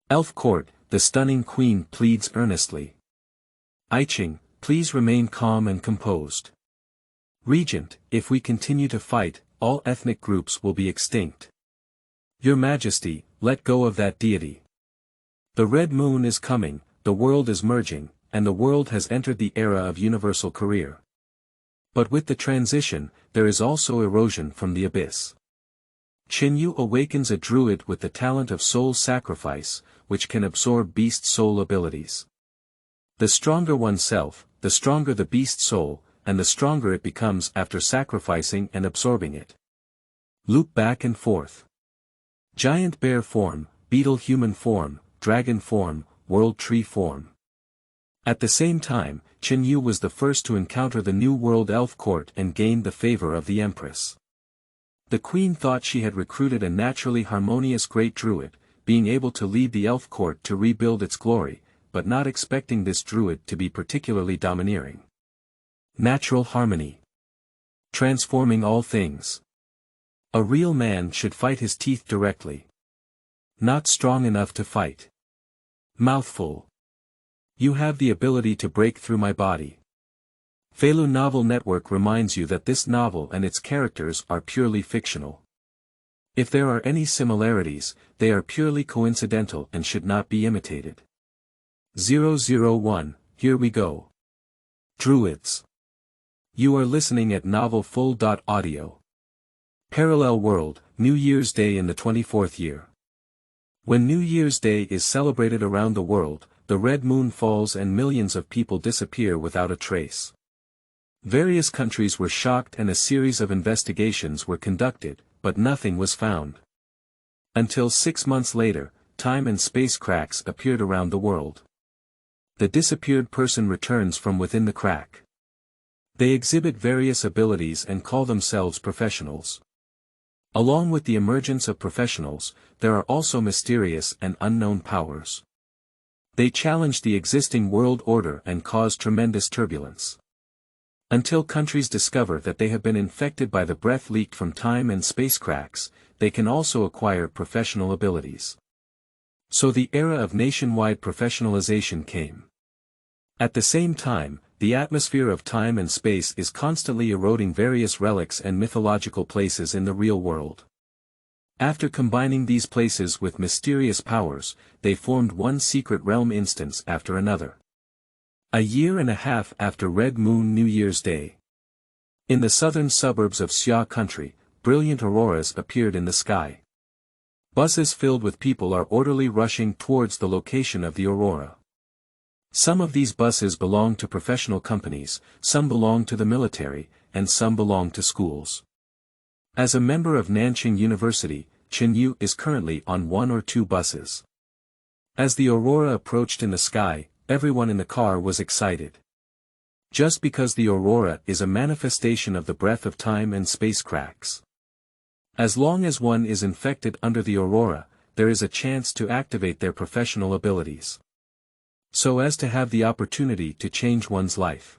Elf Court, the stunning queen pleads earnestly. Aiqing, please remain calm and composed. Regent, if we continue to fight, all ethnic groups will be extinct. Your Majesty, let go of that deity. The red moon is coming, the world is merging, and the world has entered the era of universal career. But with the transition, there is also erosion from the abyss. Chen Yu awakens a druid with the talent of soul sacrifice, which can absorb beast soul abilities. The stronger oneself, the stronger the beast soul, and the stronger it becomes after sacrificing and absorbing it. Loop back and forth. Giant bear form, beetle human form, dragon form, world tree form. At the same time, Chen Yu was the first to encounter the new world elf court and gained the favor of the Empress. The queen thought she had recruited a naturally harmonious great druid, being able to lead the elf court to rebuild its glory, but not expecting this druid to be particularly domineering. Natural harmony. Transforming all things. A real man should fight his teeth directly. Not strong enough to fight. Mouthful. You have the ability to break through my body. Feilu Novel Network reminds you that this novel and its characters are purely fictional. If there are any similarities, they are purely coincidental and should not be imitated. 001, here we go. Druids. You are listening at novelfull.audio. Parallel world, New Year's Day in the 24th year. When New Year's Day is celebrated around the world, the red moon falls and millions of people disappear without a trace. Various countries were shocked and a series of investigations were conducted, but nothing was found. Until 6 months later, time and space cracks appeared around the world. The disappeared person returns from within the crack. They exhibit various abilities and call themselves professionals. Along with the emergence of professionals, there are also mysterious and unknown powers. They challenge the existing world order and cause tremendous turbulence. Until countries discover that they have been infected by the breath leaked from time and space cracks, they can also acquire professional abilities. So the era of nationwide professionalization came. At the same time, the atmosphere of time and space is constantly eroding various relics and mythological places in the real world. After combining these places with mysterious powers, they formed one secret realm instance after another. A year and a half after Red Moon New Year's Day. In the southern suburbs of Xia country, brilliant auroras appeared in the sky. Buses filled with people are orderly rushing towards the location of the aurora. Some of these buses belong to professional companies, some belong to the military, and some belong to schools. As a member of Nanjing University, Chen Yu is currently on 1 or 2 buses. As the aurora approached in the sky, everyone in the car was excited. Just because the aurora is a manifestation of the breath of time and space cracks. As long as one is infected under the aurora, there is a chance to activate their professional abilities. So as to have the opportunity to change one's life.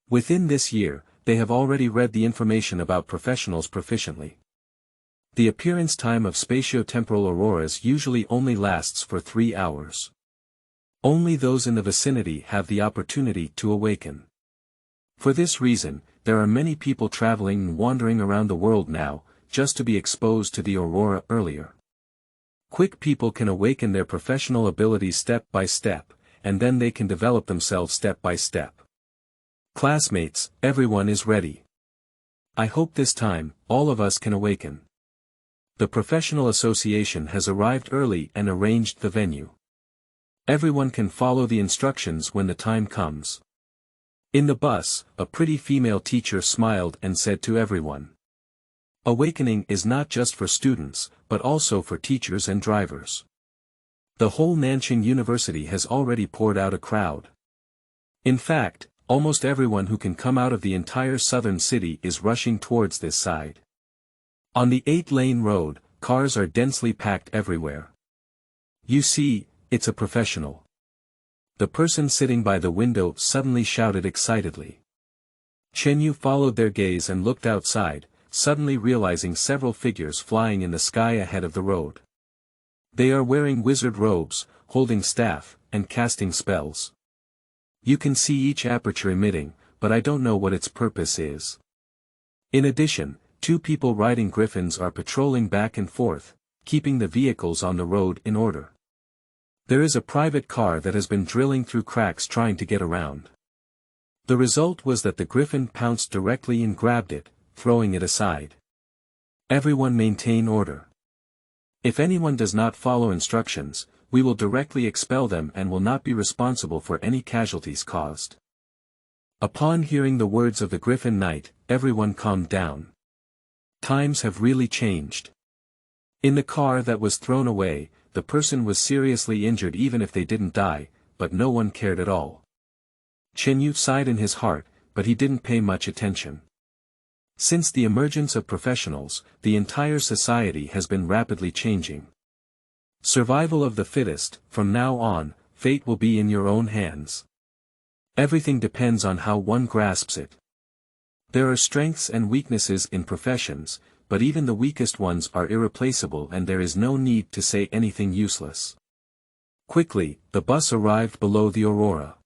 Within this year, they have already read the information about professionals proficiently. The appearance time of spatio-temporal auroras usually only lasts for 3 hours. Only those in the vicinity have the opportunity to awaken. For this reason, there are many people traveling and wandering around the world now, just to be exposed to the aurora earlier. Quick people can awaken their professional abilities step by step, and then they can develop themselves step by step. Classmates, everyone is ready. I hope this time, all of us can awaken. The professional association has arrived early and arranged the venue. Everyone can follow the instructions when the time comes. In the bus, a pretty female teacher smiled and said to everyone. Awakening is not just for students, but also for teachers and drivers. The whole Nanjing University has already poured out a crowd. In fact, almost everyone who can come out of the entire southern city is rushing towards this side. On the 8-lane road, cars are densely packed everywhere. You see, it's a professional. The person sitting by the window suddenly shouted excitedly. Chen Yu followed their gaze and looked outside, suddenly realizing several figures flying in the sky ahead of the road. They are wearing wizard robes, holding staff, and casting spells. You can see each aperture emitting, but I don't know what its purpose is. In addition, 2 people riding griffins are patrolling back and forth, keeping the vehicles on the road in order. There is a private car that has been drilling through cracks trying to get around. The result was that the griffin pounced directly and grabbed it, throwing it aside. Everyone maintain order. If anyone does not follow instructions, we will directly expel them and will not be responsible for any casualties caused. Upon hearing the words of the Griffin Knight, everyone calmed down. Times have really changed. In the car that was thrown away, the person was seriously injured even if they didn't die, but no one cared at all. Chen Yu sighed in his heart, but he didn't pay much attention. Since the emergence of professionals, the entire society has been rapidly changing. Survival of the fittest, from now on, fate will be in your own hands. Everything depends on how one grasps it. There are strengths and weaknesses in professions, but even the weakest ones are irreplaceable and there is no need to say anything useless. Quickly, the bus arrived below the Aurora.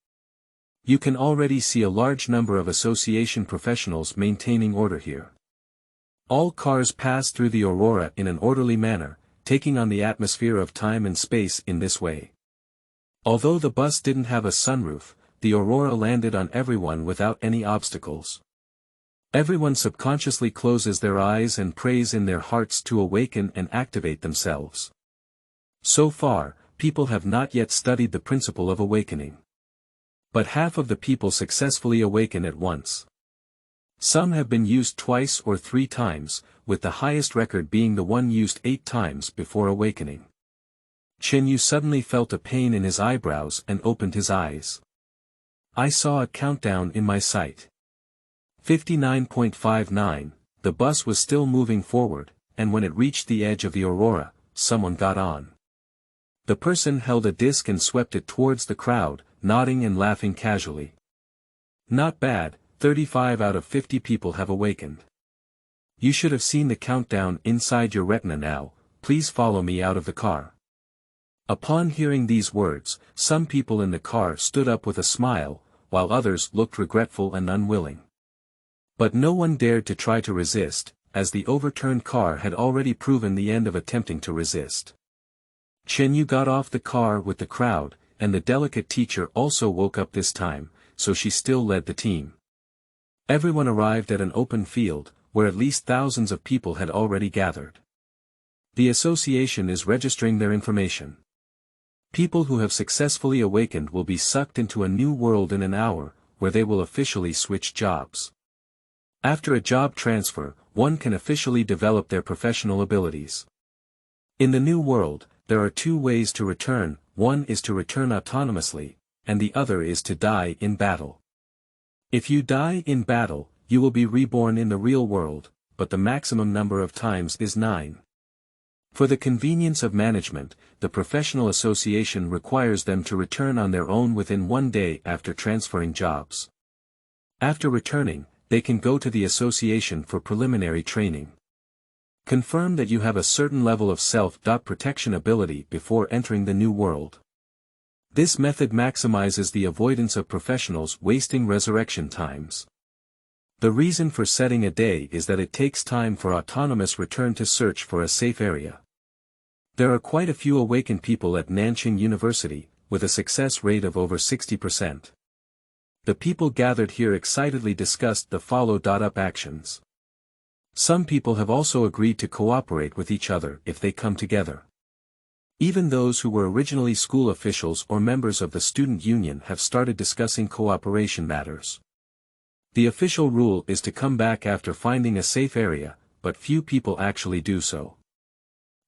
You can already see a large number of association professionals maintaining order here. All cars pass through the Aurora in an orderly manner, taking on the atmosphere of time and space in this way. Although the bus didn't have a sunroof, the Aurora landed on everyone without any obstacles. Everyone subconsciously closes their eyes and prays in their hearts to awaken and activate themselves. So far, people have not yet studied the principle of awakening. But half of the people successfully awaken at once. Some have been used twice or 3 times, with the highest record being the one used 8 times before awakening. Chen Yu suddenly felt a pain in his eyebrows and opened his eyes. I saw a countdown in my sight. 59.59, the bus was still moving forward, and when it reached the edge of the Aurora, someone got on. The person held a disc and swept it towards the crowd, nodding and laughing casually. Not bad, 35 out of 50 people have awakened. You should have seen the countdown inside your retina now, please follow me out of the car. Upon hearing these words, some people in the car stood up with a smile, while others looked regretful and unwilling. But no one dared to try to resist, as the overturned car had already proven the end of attempting to resist. Chen Yu got off the car with the crowd, and the delicate teacher also woke up this time, so she still led the team. Everyone arrived at an open field, where at least thousands of people had already gathered. The association is registering their information. People who have successfully awakened will be sucked into a new world in an hour, where they will officially switch jobs. After a job transfer, one can officially develop their professional abilities. In the new world, there are 2 ways to return, one is to return autonomously, and the other is to die in battle. If you die in battle, you will be reborn in the real world, but the maximum number of times is 9. For the convenience of management, the professional association requires them to return on their own within 1 day after transferring jobs. After returning, they can go to the association for preliminary training. Confirm that you have a certain level of self-protection ability before entering the new world. This method maximizes the avoidance of professionals wasting resurrection times. The reason for setting a day is that it takes time for autonomous return to search for a safe area. There are quite a few awakened people at Nanqing University, with a success rate of over 60%. The people gathered here excitedly discussed the follow-up actions. Some people have also agreed to cooperate with each other if they come together. Even those who were originally school officials or members of the student union have started discussing cooperation matters. The official rule is to come back after finding a safe area, but few people actually do so.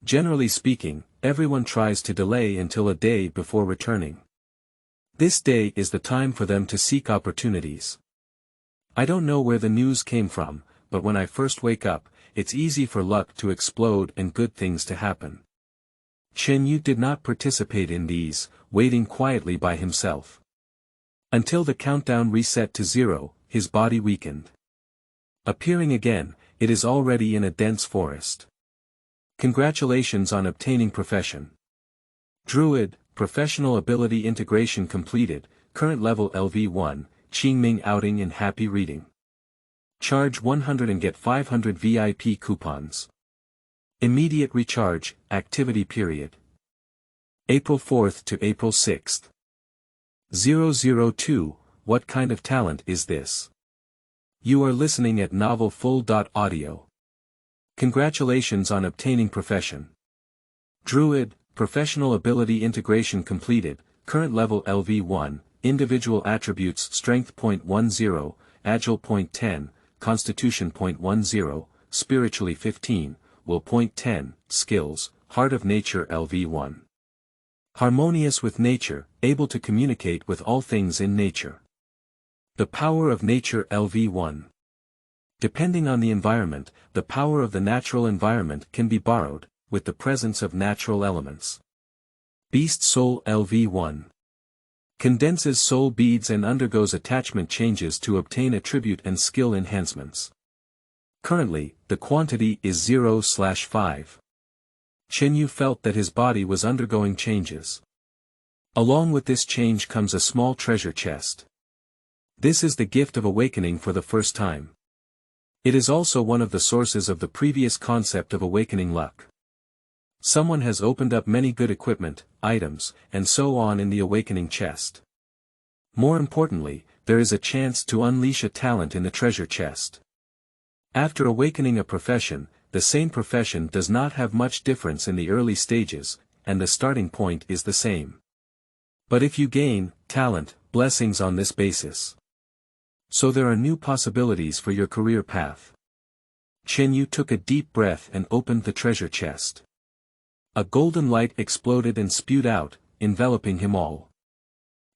Generally speaking, everyone tries to delay until a day before returning. This day is the time for them to seek opportunities. I don't know where the news came from, but when I first wake up, it's easy for luck to explode and good things to happen. Chen Yu did not participate in these, waiting quietly by himself. Until the countdown reset to 0, his body weakened. Appearing again, it is already in a dense forest. Congratulations on obtaining profession. Druid, professional ability integration completed, current level LV1, Qingming outing in happy reading. Charge 100 and get 500 VIP coupons. Immediate recharge, activity period. April 4th to April 6th. 002, what kind of talent is this? You are listening at novelfull.audio. Congratulations on obtaining profession. Druid, professional ability integration completed, current level LV1, individual attributes strength .10, agile .10, constitution .10, spiritually 15, will .10, skills, heart of nature LV1. Harmonious with nature, able to communicate with all things in nature. The power of nature LV1. Depending on the environment, the power of the natural environment can be borrowed, with the presence of natural elements. Beast Soul LV1. Condenses soul beads and undergoes attachment changes to obtain attribute and skill enhancements. Currently, the quantity is 0/5. Chen Yu felt that his body was undergoing changes. Along with this change comes a small treasure chest. This is the gift of awakening for the first time. It is also one of the sources of the previous concept of awakening luck. Someone has opened up many good equipment, items, and so on in the awakening chest. More importantly, there is a chance to unleash a talent in the treasure chest. After awakening a profession, the same profession does not have much difference in the early stages, and the starting point is the same. But if you gain talent, blessings on this basis. So there are new possibilities for your career path. Chen Yu took a deep breath and opened the treasure chest. A golden light exploded and spewed out, enveloping him all.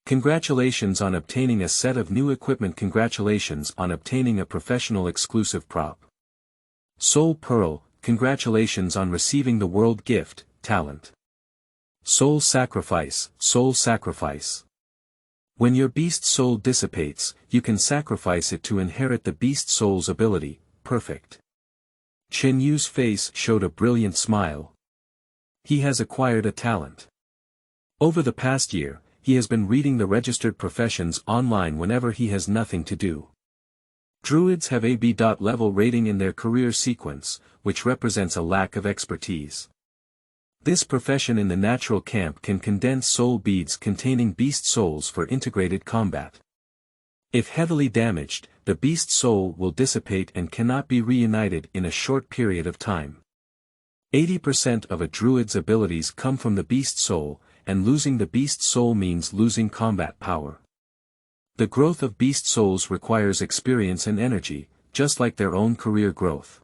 Congratulations on obtaining a set of new equipment. Congratulations on obtaining a professional exclusive prop. Soul Pearl, congratulations on receiving the world gift, talent. Soul Sacrifice, Soul Sacrifice. When your beast soul dissipates, you can sacrifice it to inherit the beast soul's ability, perfect. Chen Yu's face showed a brilliant smile. He has acquired a talent. Over the past year, he has been reading the registered professions online whenever he has nothing to do. Druids have a B.level rating in their career sequence, which represents a lack of expertise. This profession in the natural camp can condense soul beads containing beast souls for integrated combat. If heavily damaged, the beast soul will dissipate and cannot be reunited in a short period of time. 80% of a druid's abilities come from the beast soul, and losing the beast soul means losing combat power. The growth of beast souls requires experience and energy, just like their own career growth.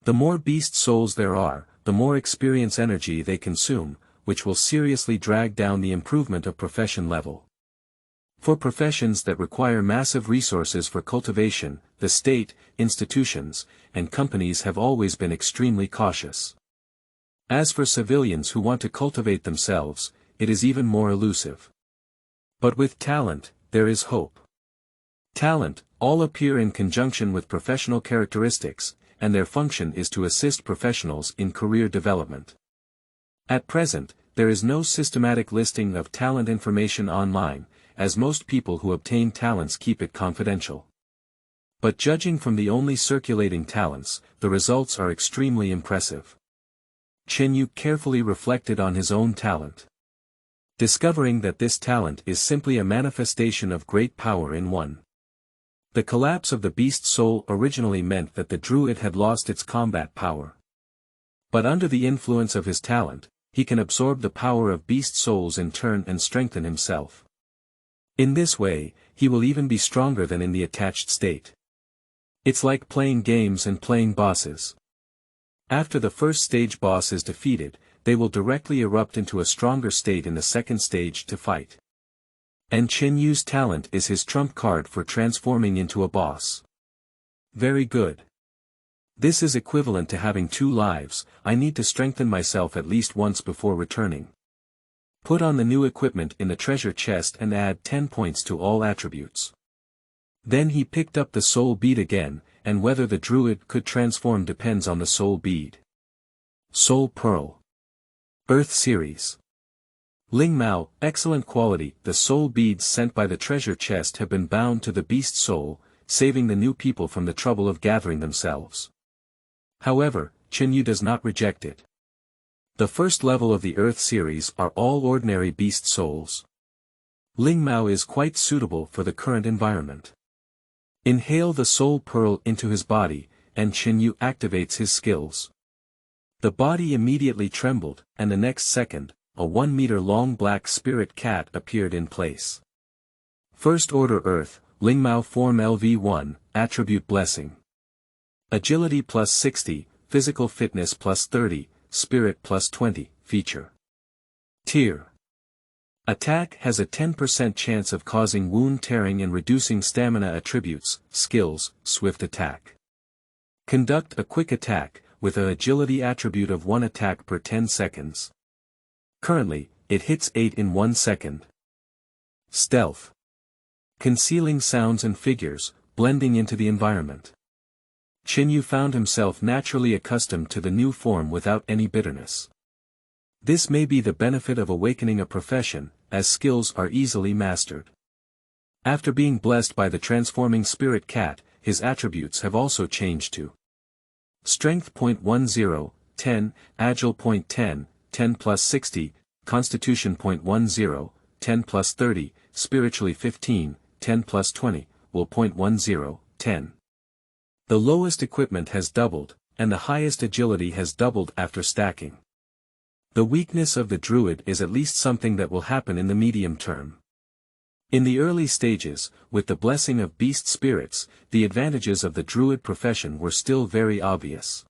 The more beast souls there are, the more experience energy they consume, which will seriously drag down the improvement of profession level. For professions that require massive resources for cultivation, the state, institutions, and companies have always been extremely cautious. As for civilians who want to cultivate themselves, it is even more elusive. But with talent, there is hope. Talent, all appear in conjunction with professional characteristics, and their function is to assist professionals in career development. At present, there is no systematic listing of talent information online, as most people who obtain talents keep it confidential. But judging from the only circulating talents, the results are extremely impressive. Chen Yu carefully reflected on his own talent. Discovering that this talent is simply a manifestation of great power in one. The collapse of the beast soul originally meant that the druid had lost its combat power. But under the influence of his talent, he can absorb the power of beast souls in turn and strengthen himself. In this way, he will even be stronger than in the attached state. It's like playing games and playing bosses. After the first stage boss is defeated, they will directly erupt into a stronger state in the second stage to fight. And Chen Yu's talent is his trump card for transforming into a boss. Very good. This is equivalent to having 2 lives. I need to strengthen myself at least once before returning. Put on the new equipment in the treasure chest and add 10 points to all attributes. Then he picked up the soul bead again, and whether the druid could transform depends on the soul bead. Soul Pearl. Earth Series. Ling Mao, excellent quality. The soul beads sent by the treasure chest have been bound to the beast soul, saving the new people from the trouble of gathering themselves. However, Chen Yu does not reject it. The first level of the Earth series are all ordinary beast souls. Ling Mao is quite suitable for the current environment. Inhale the soul pearl into his body, and Chen Yu activates his skills. The body immediately trembled, and the next second, a 1-meter-long black spirit cat appeared in place. First Order Earth, Ling Mao Form LV1, Attribute Blessing. Agility plus 60, Physical Fitness plus 30, Spirit plus 20, Feature. Tier. Attack has a 10% chance of causing wound tearing and reducing stamina. Attributes, Skills, Swift Attack. Conduct a quick attack, with an agility attribute of 1 attack per 10 seconds. Currently, it hits 8 in 1 second. Stealth. Concealing sounds and figures, blending into the environment. Chen Yu found himself naturally accustomed to the new form without any bitterness. This may be the benefit of awakening a profession, as skills are easily mastered. After being blessed by the transforming spirit cat, his attributes have also changed to Strength .10, 10, Agile .10, 10 plus 60, Constitution .10, 10 plus 30, Spiritually 15, 10 plus 20, Will .10, 10. The lowest equipment has doubled, and the highest agility has doubled after stacking. The weakness of the Druid is at least something that will happen in the medium term. In the early stages, with the blessing of beast spirits, the advantages of the Druid profession were still very obvious.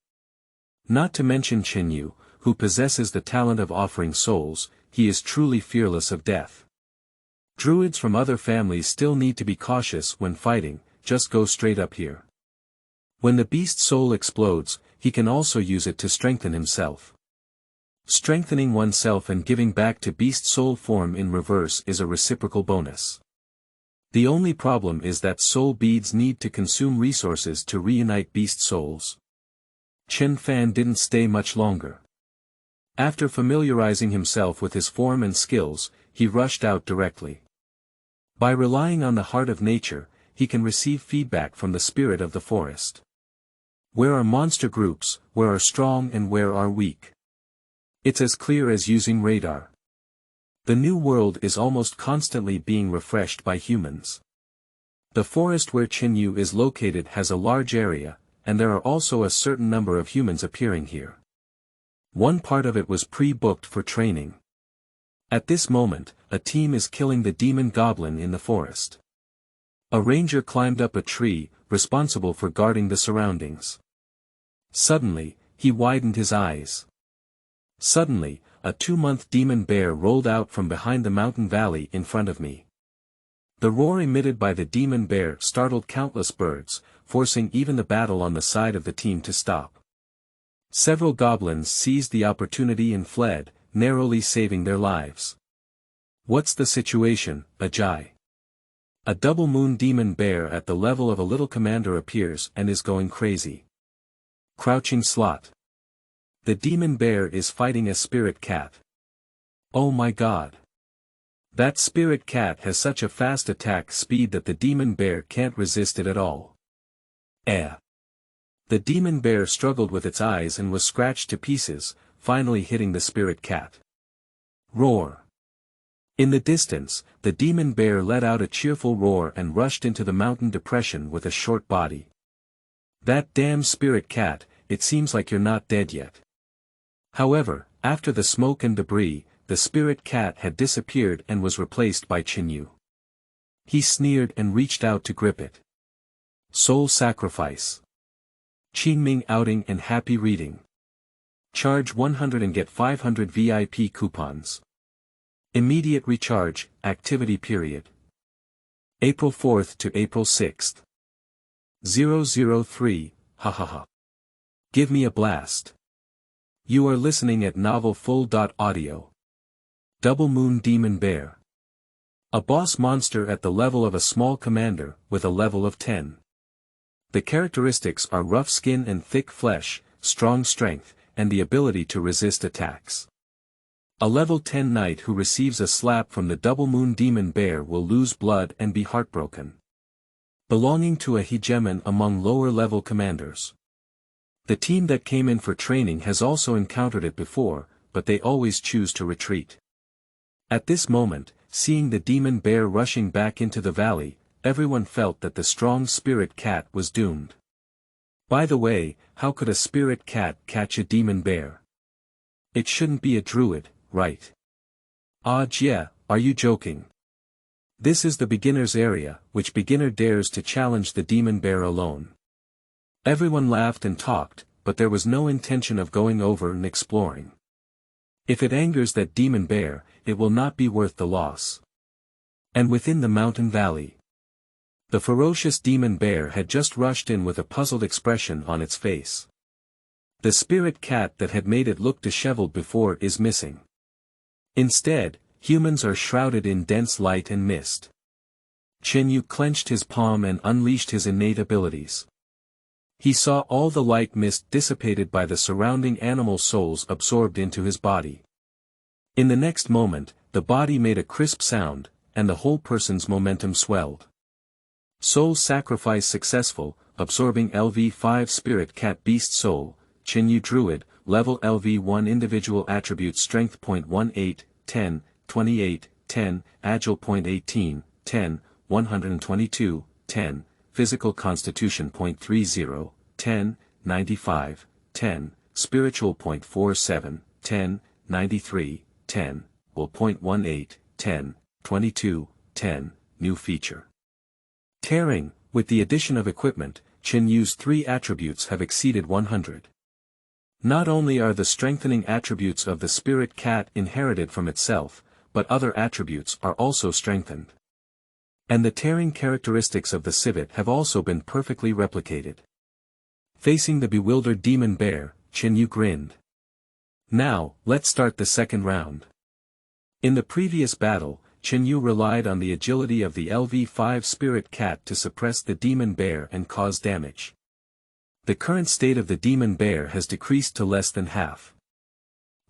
Not to mention Chen Yu, who possesses the talent of offering souls, he is truly fearless of death. Druids from other families still need to be cautious when fighting, just go straight up here. When the beast soul explodes, he can also use it to strengthen himself. Strengthening oneself and giving back to beast soul form in reverse is a reciprocal bonus. The only problem is that soul beads need to consume resources to reunite beast souls. Chen Fan didn't stay much longer. After familiarizing himself with his form and skills, he rushed out directly. By relying on the heart of nature, he can receive feedback from the spirit of the forest. Where are monster groups, where are strong and where are weak? It's as clear as using radar. The new world is almost constantly being refreshed by humans. The forest where Chen Yu is located has a large area, and there are also a certain number of humans appearing here. One part of it was pre-booked for training. At this moment, a team is killing the demon goblin in the forest. A ranger climbed up a tree, responsible for guarding the surroundings. Suddenly, he widened his eyes. Suddenly, a 2-month demon bear rolled out from behind the mountain valley in front of me. The roar emitted by the demon bear startled countless birds, forcing even the battle on the side of the team to stop. Several goblins seized the opportunity and fled, narrowly saving their lives. What's the situation, Ajay? A double moon demon bear at the level of a little commander appears and is going crazy. Crouching slot. The demon bear is fighting a spirit cat. Oh my god. That spirit cat has such a fast attack speed that the demon bear can't resist it at all. The demon bear struggled with its eyes and was scratched to pieces, finally hitting the spirit cat. Roar. In the distance, the demon bear let out a cheerful roar and rushed into the mountain depression with a short body. That damn spirit cat, it seems like you're not dead yet. However, after the smoke and debris, the spirit cat had disappeared and was replaced by Chen Yu. He sneered and reached out to grip it. Soul sacrifice. Qingming outing and happy reading. Charge 100 and get 500 VIP coupons. Immediate recharge, activity period. April 4th to April 6th. 003, Hahaha. Give me a blast. You are listening at novelfull.audio. Double Moon Demon Bear. A boss monster at the level of a small commander, with a level of 10. The characteristics are rough skin and thick flesh, strong strength, and the ability to resist attacks. A level 10 knight who receives a slap from the double moon demon bear will lose blood and be heartbroken. Belonging to a hegemon among lower level commanders. The team that came in for training has also encountered it before, but they always choose to retreat. At this moment, seeing the demon bear rushing back into the valley, everyone felt that the strong spirit cat was doomed. By the way, how could a spirit cat catch a demon bear? It shouldn't be a druid, right? Yeah, are you joking? This is the beginner's area, which beginner dares to challenge the demon bear alone. Everyone laughed and talked, but there was no intention of going over and exploring. If it angers that demon bear, it will not be worth the loss. And within the mountain valley, the ferocious demon bear had just rushed in with a puzzled expression on its face. The spirit cat that had made it look disheveled before is missing. Instead, humans are shrouded in dense light and mist. Chen Yu clenched his palm and unleashed his innate abilities. He saw all the light mist dissipated by the surrounding animal souls absorbed into his body. In the next moment, the body made a crisp sound, and the whole person's momentum swelled. Soul sacrifice successful, absorbing LV5 Spirit Cat Beast Soul, Chen Yu Druid, level LV1 individual attribute strength 0.18, 10, 28, 10, agile 0.18, 10, 122, 10, physical constitution 0.30, 10, 95, 10, spiritual 0.47, 10, 93, 10, will 0.18, 10, 22, 10, new feature. Tearing, with the addition of equipment, Chen Yu's 3 attributes have exceeded 100. Not only are the strengthening attributes of the spirit cat inherited from itself, but other attributes are also strengthened. And the tearing characteristics of the civet have also been perfectly replicated. Facing the bewildered demon bear, Chen Yu grinned. Now, let's start the second round. In the previous battle, Chen Yu relied on the agility of the LV5 spirit cat to suppress the demon bear and cause damage. The current state of the demon bear has decreased to less than half.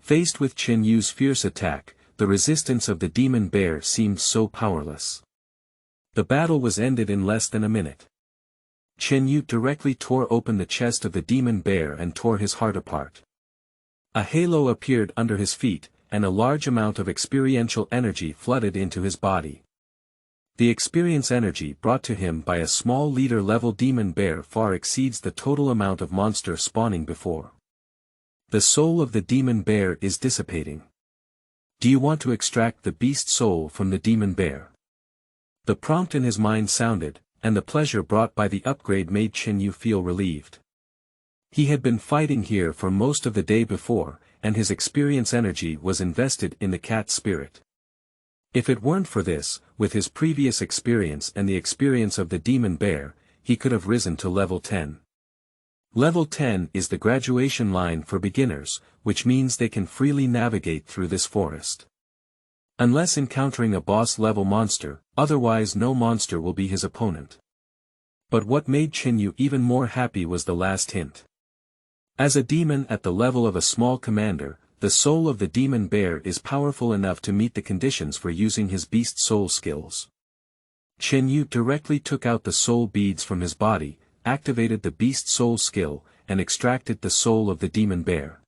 Faced with Chen Yu's fierce attack, the resistance of the demon bear seemed so powerless. The battle was ended in less than a minute. Chen Yu directly tore open the chest of the demon bear and tore his heart apart. A halo appeared under his feet, and a large amount of experiential energy flooded into his body. The experience energy brought to him by a small leader-level demon bear far exceeds the total amount of monster spawning before. The soul of the demon bear is dissipating. Do you want to extract the beast soul from the demon bear? The prompt in his mind sounded, and the pleasure brought by the upgrade made Chen Yu feel relieved. He had been fighting here for most of the day before, and his experience energy was invested in the cat spirit. If it weren't for this, with his previous experience and the experience of the demon bear, he could have risen to level 10. Level 10 is the graduation line for beginners, which means they can freely navigate through this forest. Unless encountering a boss-level monster, otherwise no monster will be his opponent. But what made Chen Yu even more happy was the last hint. As a demon at the level of a small commander, the soul of the demon bear is powerful enough to meet the conditions for using his beast soul skills. Chen Yu directly took out the soul beads from his body, activated the beast soul skill, and extracted the soul of the demon bear.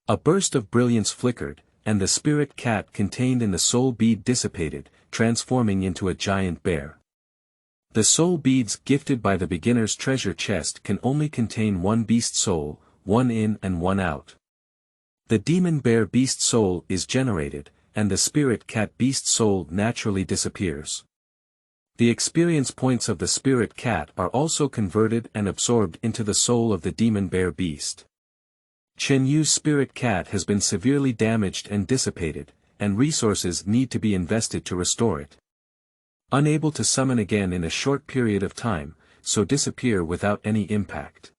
A burst of brilliance flickered, and the spirit cat contained in the soul bead dissipated, transforming into a giant bear. The soul beads gifted by the beginner's treasure chest can only contain one beast soul, one in and one out. The demon bear beast soul is generated, and the spirit cat beast soul naturally disappears. The experience points of the spirit cat are also converted and absorbed into the soul of the demon bear beast. Chen Yu's spirit cat has been severely damaged and dissipated, and resources need to be invested to restore it. Unable to summon again in a short period of time, so disappear without any impact.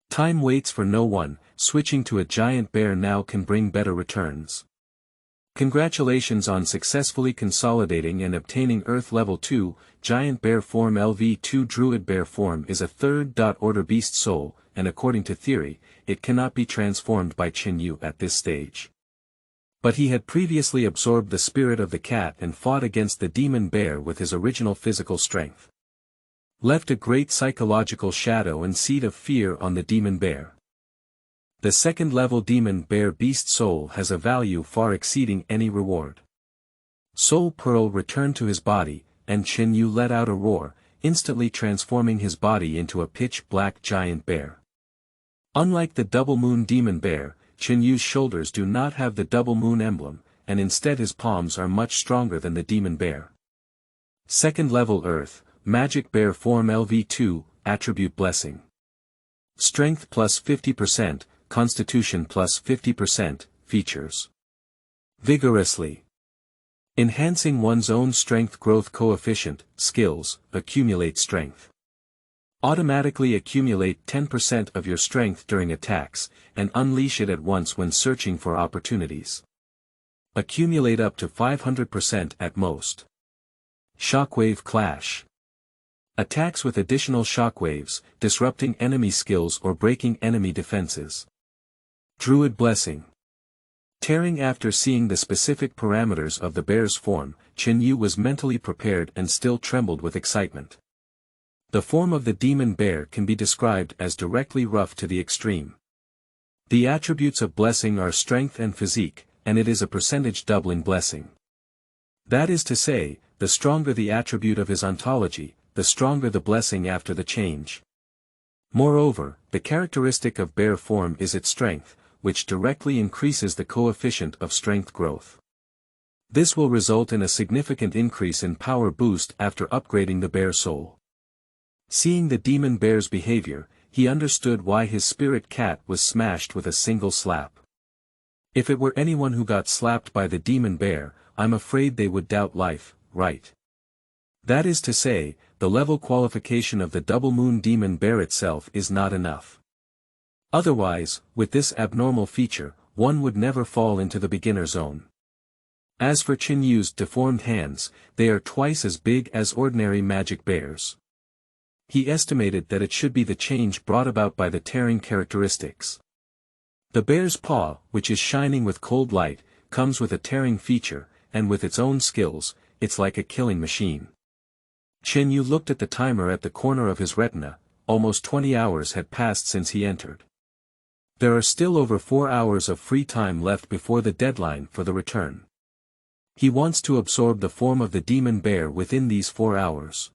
Time waits for no one, switching to a giant bear now can bring better returns. Congratulations on successfully consolidating and obtaining Earth Level 2, Giant Bear Form LV2 Druid Bear Form is a third-order beast soul, and according to theory, it cannot be transformed by Chen Yu at this stage. But he had previously absorbed the spirit of the cat and fought against the demon bear with his original physical strength. Left a great psychological shadow and seed of fear on the demon bear. The second-level demon bear beast soul has a value far exceeding any reward. Soul Pearl returned to his body, and Chen Yu let out a roar, instantly transforming his body into a pitch-black giant bear. Unlike the double moon demon bear, Chen Yu's shoulders do not have the double moon emblem, and instead his palms are much stronger than the demon bear. Second-level Earth, Magic Bear Form LV2, Attribute Blessing. Strength plus 50%, Constitution plus 50%, Features. Vigorously. Enhancing one's own strength growth coefficient, skills, accumulate strength. Automatically accumulate 10% of your strength during attacks, and unleash it at once when searching for opportunities. Accumulate up to 500% at most. Shockwave Clash. Attacks with additional shockwaves, disrupting enemy skills or breaking enemy defenses. Druid Blessing. Tearing. After seeing the specific parameters of the bear's form, Chen Yu was mentally prepared and still trembled with excitement. The form of the demon bear can be described as directly rough to the extreme. The attributes of blessing are strength and physique, and it is a percentage doubling blessing. That is to say, the stronger the attribute of his ontology, the stronger the blessing after the change. Moreover, the characteristic of bear form is its strength, which directly increases the coefficient of strength growth. This will result in a significant increase in power boost after upgrading the bear soul. Seeing the demon bear's behavior, he understood why his spirit cat was smashed with a single slap. If it were anyone who got slapped by the demon bear, I'm afraid they would doubt life, right? That is to say, the level qualification of the double moon demon bear itself is not enough. Otherwise, with this abnormal feature, one would never fall into the beginner zone. As for Chen Yu's deformed hands, they are twice as big as ordinary magic bears. He estimated that it should be the change brought about by the tearing characteristics. The bear's paw, which is shining with cold light, comes with a tearing feature, and with its own skills, it's like a killing machine. Chen Yu looked at the timer at the corner of his retina. Almost 20 hours had passed since he entered. There are still over 4 hours of free time left before the deadline for the return. He wants to absorb the form of the demon bear within these 4 hours.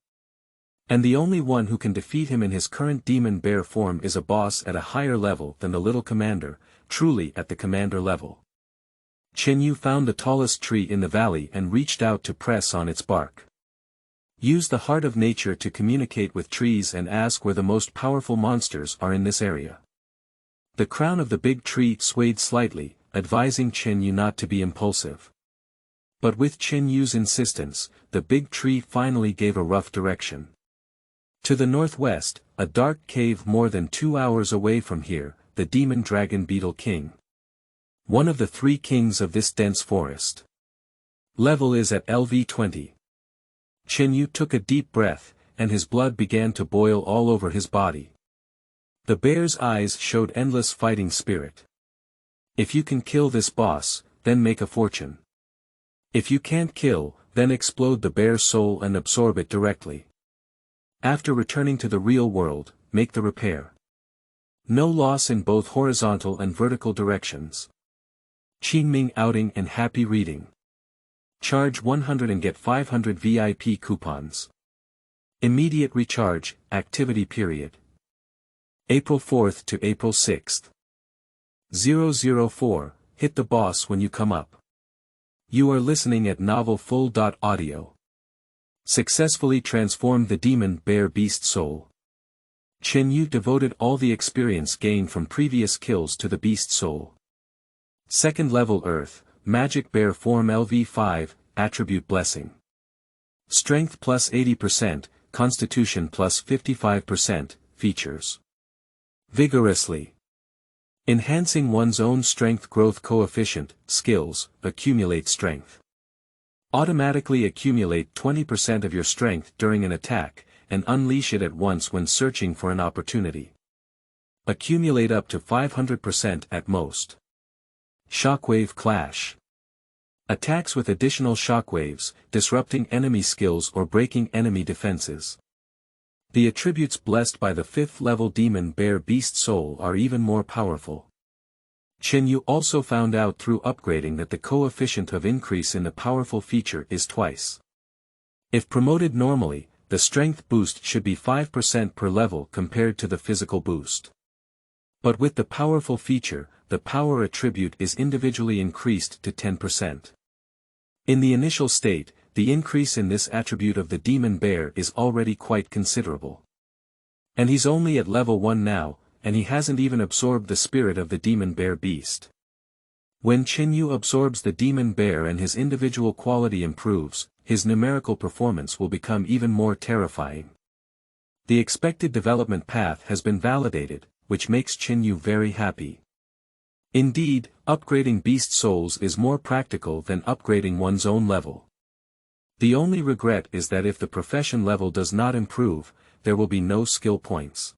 And the only one who can defeat him in his current demon bear form is a boss at a higher level than the little commander, truly at the commander level. Chen Yu found the tallest tree in the valley and reached out to press on its bark. Use the heart of nature to communicate with trees and ask where the most powerful monsters are in this area. The crown of the big tree swayed slightly, advising Chen Yu not to be impulsive. But with Chen Yu's insistence, the big tree finally gave a rough direction. To the northwest, a dark cave more than 2 hours away from here, the demon dragon Beetle King. One of the 3 kings of this dense forest. Level is at LV20. Chen Yu took a deep breath, and his blood began to boil all over his body. The bear's eyes showed endless fighting spirit. If you can kill this boss, then make a fortune. If you can't kill, then explode the bear's soul and absorb it directly. After returning to the real world, make the repair. No loss in both horizontal and vertical directions. Qingming outing and happy reading. Charge 100 and get 500 VIP coupons. Immediate recharge, activity period. April 4th to April 6th. 004, hit the boss when you come up. You are listening at novelfull.audio. Successfully transformed the demon bear beast soul. Chen Yu devoted all the experience gained from previous kills to the beast soul. Second level Earth, Magic Bear Form LV5, Attribute Blessing. Strength plus 80%, Constitution plus 55%, Features. Vigorously. Enhancing one's own strength growth coefficient, skills, accumulate strength. Automatically accumulate 20% of your strength during an attack, and unleash it at once when searching for an opportunity. Accumulate up to 500% at most. Shockwave Clash. Attacks with additional shockwaves, disrupting enemy skills or breaking enemy defenses. The attributes blessed by the 5th level Demon Bear Beast Soul are even more powerful. Chen Yu also found out through upgrading that the coefficient of increase in the powerful feature is twice. If promoted normally, the strength boost should be 5% per level compared to the physical boost. But with the powerful feature, the power attribute is individually increased to 10%. In the initial state, the increase in this attribute of the Demon Bear is already quite considerable. And he's only at level 1 now, and he hasn't even absorbed the spirit of the Demon Bear Beast. When Chen Yu absorbs the Demon Bear and his individual quality improves, his numerical performance will become even more terrifying. The expected development path has been validated, which makes Chen Yu very happy. Indeed, upgrading Beast Souls is more practical than upgrading one's own level. The only regret is that if the profession level does not improve, there will be no skill points.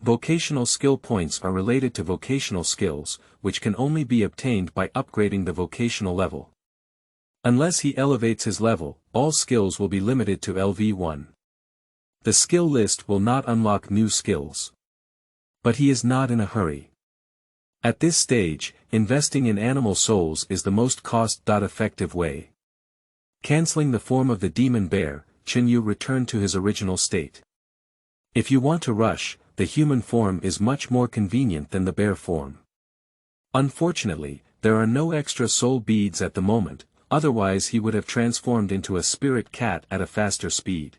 Vocational skill points are related to vocational skills, which can only be obtained by upgrading the vocational level. Unless he elevates his level, all skills will be limited to LV1. The skill list will not unlock new skills. But he is not in a hurry. At this stage, investing in animal souls is the most cost-effective way. Cancelling the form of the Demon Bear, Chen Yu returned to his original state. If you want to rush, the human form is much more convenient than the bear form. Unfortunately, there are no extra soul beads at the moment, otherwise he would have transformed into a spirit cat at a faster speed.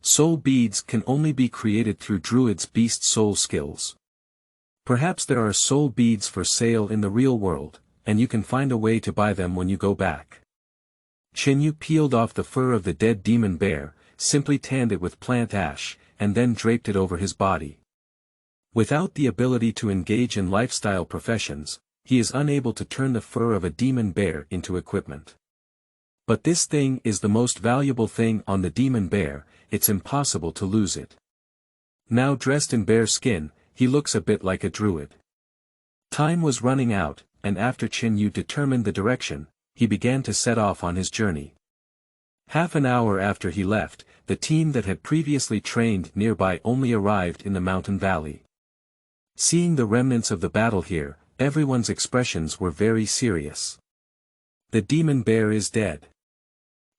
Soul beads can only be created through Druid's beast soul skills. Perhaps there are soul beads for sale in the real world, and you can find a way to buy them when you go back. Chen Yu peeled off the fur of the dead demon bear, simply tanned it with plant ash, and then draped it over his body. Without the ability to engage in lifestyle professions, he is unable to turn the fur of a demon bear into equipment. But this thing is the most valuable thing on the demon bear, it's impossible to lose it. Now dressed in bear skin, he looks a bit like a druid. Time was running out, and after Chen Yu determined the direction, he began to set off on his journey. Half an hour after he left, the team that had previously trained nearby only arrived in the mountain valley. Seeing the remnants of the battle here, everyone's expressions were very serious. The demon bear is dead.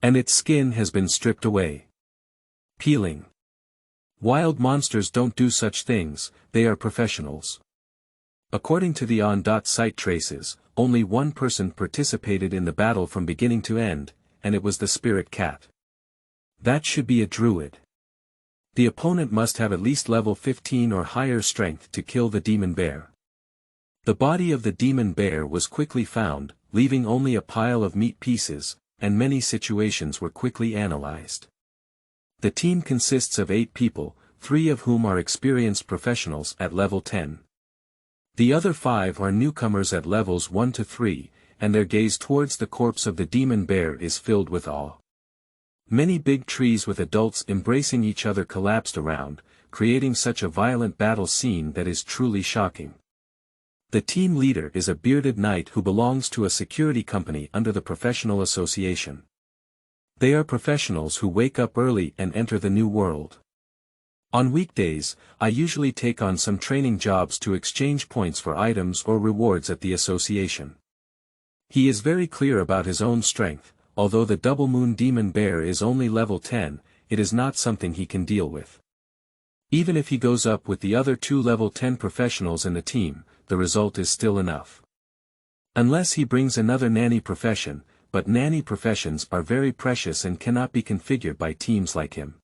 And its skin has been stripped away. Peeling. Wild monsters don't do such things, they are professionals. According to the on.site traces, only one person participated in the battle from beginning to end, and it was the spirit cat. That should be a druid. The opponent must have at least level 15 or higher strength to kill the demon bear. The body of the demon bear was quickly found, leaving only a pile of meat pieces, and many situations were quickly analyzed. The team consists of 8 people, 3 of whom are experienced professionals at level 10. The other 5 are newcomers at levels 1 to 3, and their gaze towards the corpse of the demon bear is filled with awe. Many big trees with adults embracing each other collapsed around, creating such a violent battle scene that is truly shocking. The team leader is a bearded knight who belongs to a security company under the professional association. They are professionals who wake up early and enter the new world. On weekdays, I usually take on some training jobs to exchange points for items or rewards at the association. He is very clear about his own strength, although the double moon demon bear is only level 10, it is not something he can deal with. Even if he goes up with the other 2 level 10 professionals in the team, the result is still enough. Unless he brings another nanny profession, but nanny professions are very precious and cannot be configured by teams like him.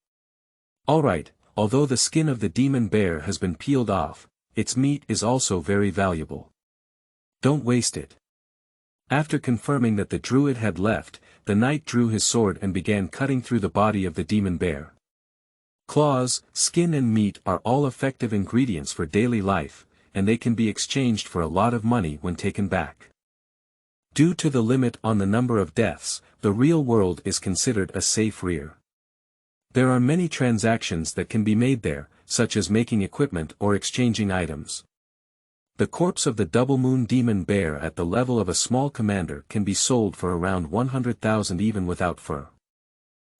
Alright, although the skin of the demon bear has been peeled off, its meat is also very valuable. Don't waste it. After confirming that the druid had left, the knight drew his sword and began cutting through the body of the demon bear. Claws, skin and meat are all effective ingredients for daily life, and they can be exchanged for a lot of money when taken back. Due to the limit on the number of deaths, the real world is considered a safe rear. There are many transactions that can be made there, such as making equipment or exchanging items. The corpse of the double moon demon bear at the level of a small commander can be sold for around 100,000 even without fur.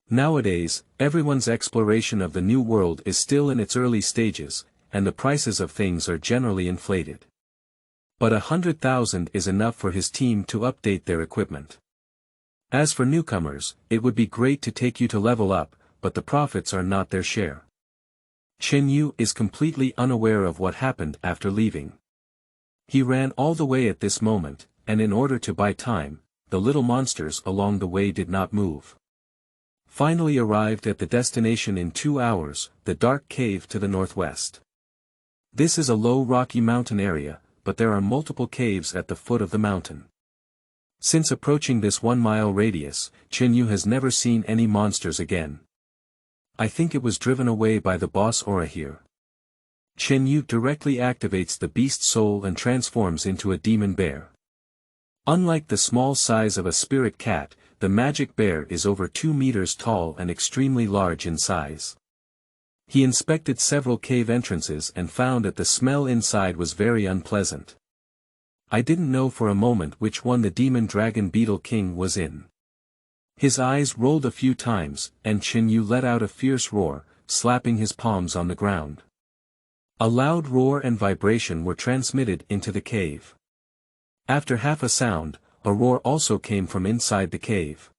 Nowadays, everyone's exploration of the new world is still in its early stages, and the prices of things are generally inflated. But 100,000 is enough for his team to update their equipment. As for newcomers, it would be great to take you to level up, but the profits are not their share. Chen Yu is completely unaware of what happened after leaving. He ran all the way at this moment, and in order to buy time, the little monsters along the way did not move. Finally arrived at the destination in 2 hours, the dark cave to the northwest. This is a low rocky mountain area, but there are multiple caves at the foot of the mountain. Since approaching this 1-mile radius, Chen Yu has never seen any monsters again. I think it was driven away by the boss aura here. Chen Yu directly activates the beast soul and transforms into a demon bear. Unlike the small size of a spirit cat, the magic bear is over 2 meters tall and extremely large in size. He inspected several cave entrances and found that the smell inside was very unpleasant. I didn't know for a moment which one the demon dragon Beetle King was in. His eyes rolled a few times, and Chen Yu let out a fierce roar, slapping his palms on the ground. A loud roar and vibration were transmitted into the cave. After half a sound, a roar also came from inside the cave.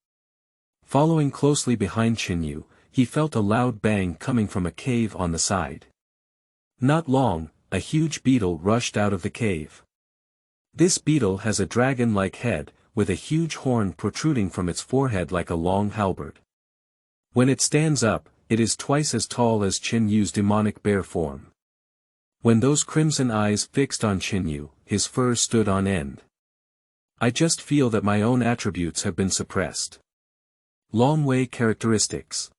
Following closely behind Chen Yu, he felt a loud bang coming from a cave on the side. Not long, a huge beetle rushed out of the cave. This beetle has a dragon-like head, with a huge horn protruding from its forehead like a long halberd. When it stands up, it is twice as tall as Chen Yu's demonic bear form. When those crimson eyes fixed on Chen Yu, his fur stood on end. I just feel that my own attributes have been suppressed. Long way characteristics.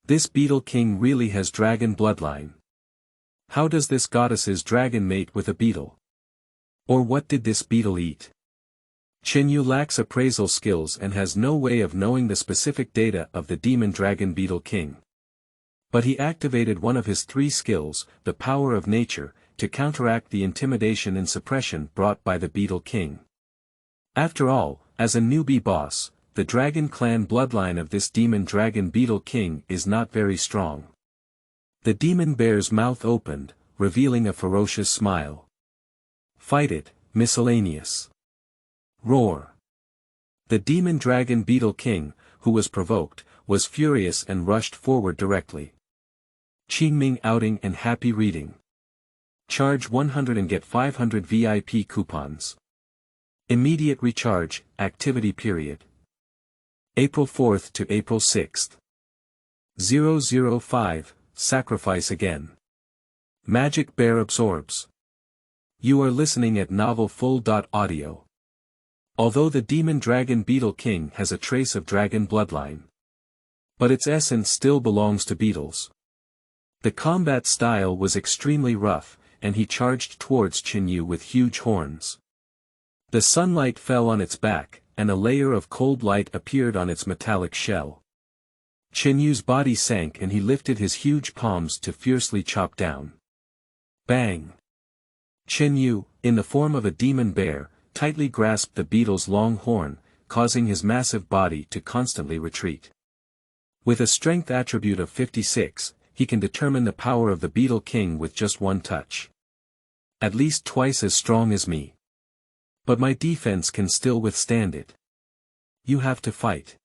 This Beetle King really has dragon bloodline. How does this goddess's dragon mate with a beetle? Or what did this beetle eat? Chen Yu lacks appraisal skills and has no way of knowing the specific data of the demon dragon Beetle King. But he activated one of his 3 skills, the power of nature, to counteract the intimidation and suppression brought by the Beetle King. After all, as a newbie boss, the dragon clan bloodline of this demon dragon Beetle King is not very strong. The demon bear's mouth opened, revealing a ferocious smile. Fight it, miscellaneous. Roar. The demon dragon Beetle King, who was provoked, was furious and rushed forward directly. Qingming outing and happy reading. Charge 100 and get 500 VIP coupons. Immediate recharge, activity period. April 4th to April 6th. 005, sacrifice again. Magic bear absorbs. You are listening at novelfull.audio. Although the demon dragon Beetle King has a trace of dragon bloodline, but its essence still belongs to beetles. The combat style was extremely rough, and he charged towards Chen Yu with huge horns. The sunlight fell on its back, and a layer of cold light appeared on its metallic shell. Chen Yu's body sank and he lifted his huge palms to fiercely chop down. Bang! Chen Yu, in the form of a demon bear, tightly grasped the beetle's long horn, causing his massive body to constantly retreat. With a strength attribute of 56, he can determine the power of the Beetle King with just one touch. At least twice as strong as me. But my defense can still withstand it. You have to fight.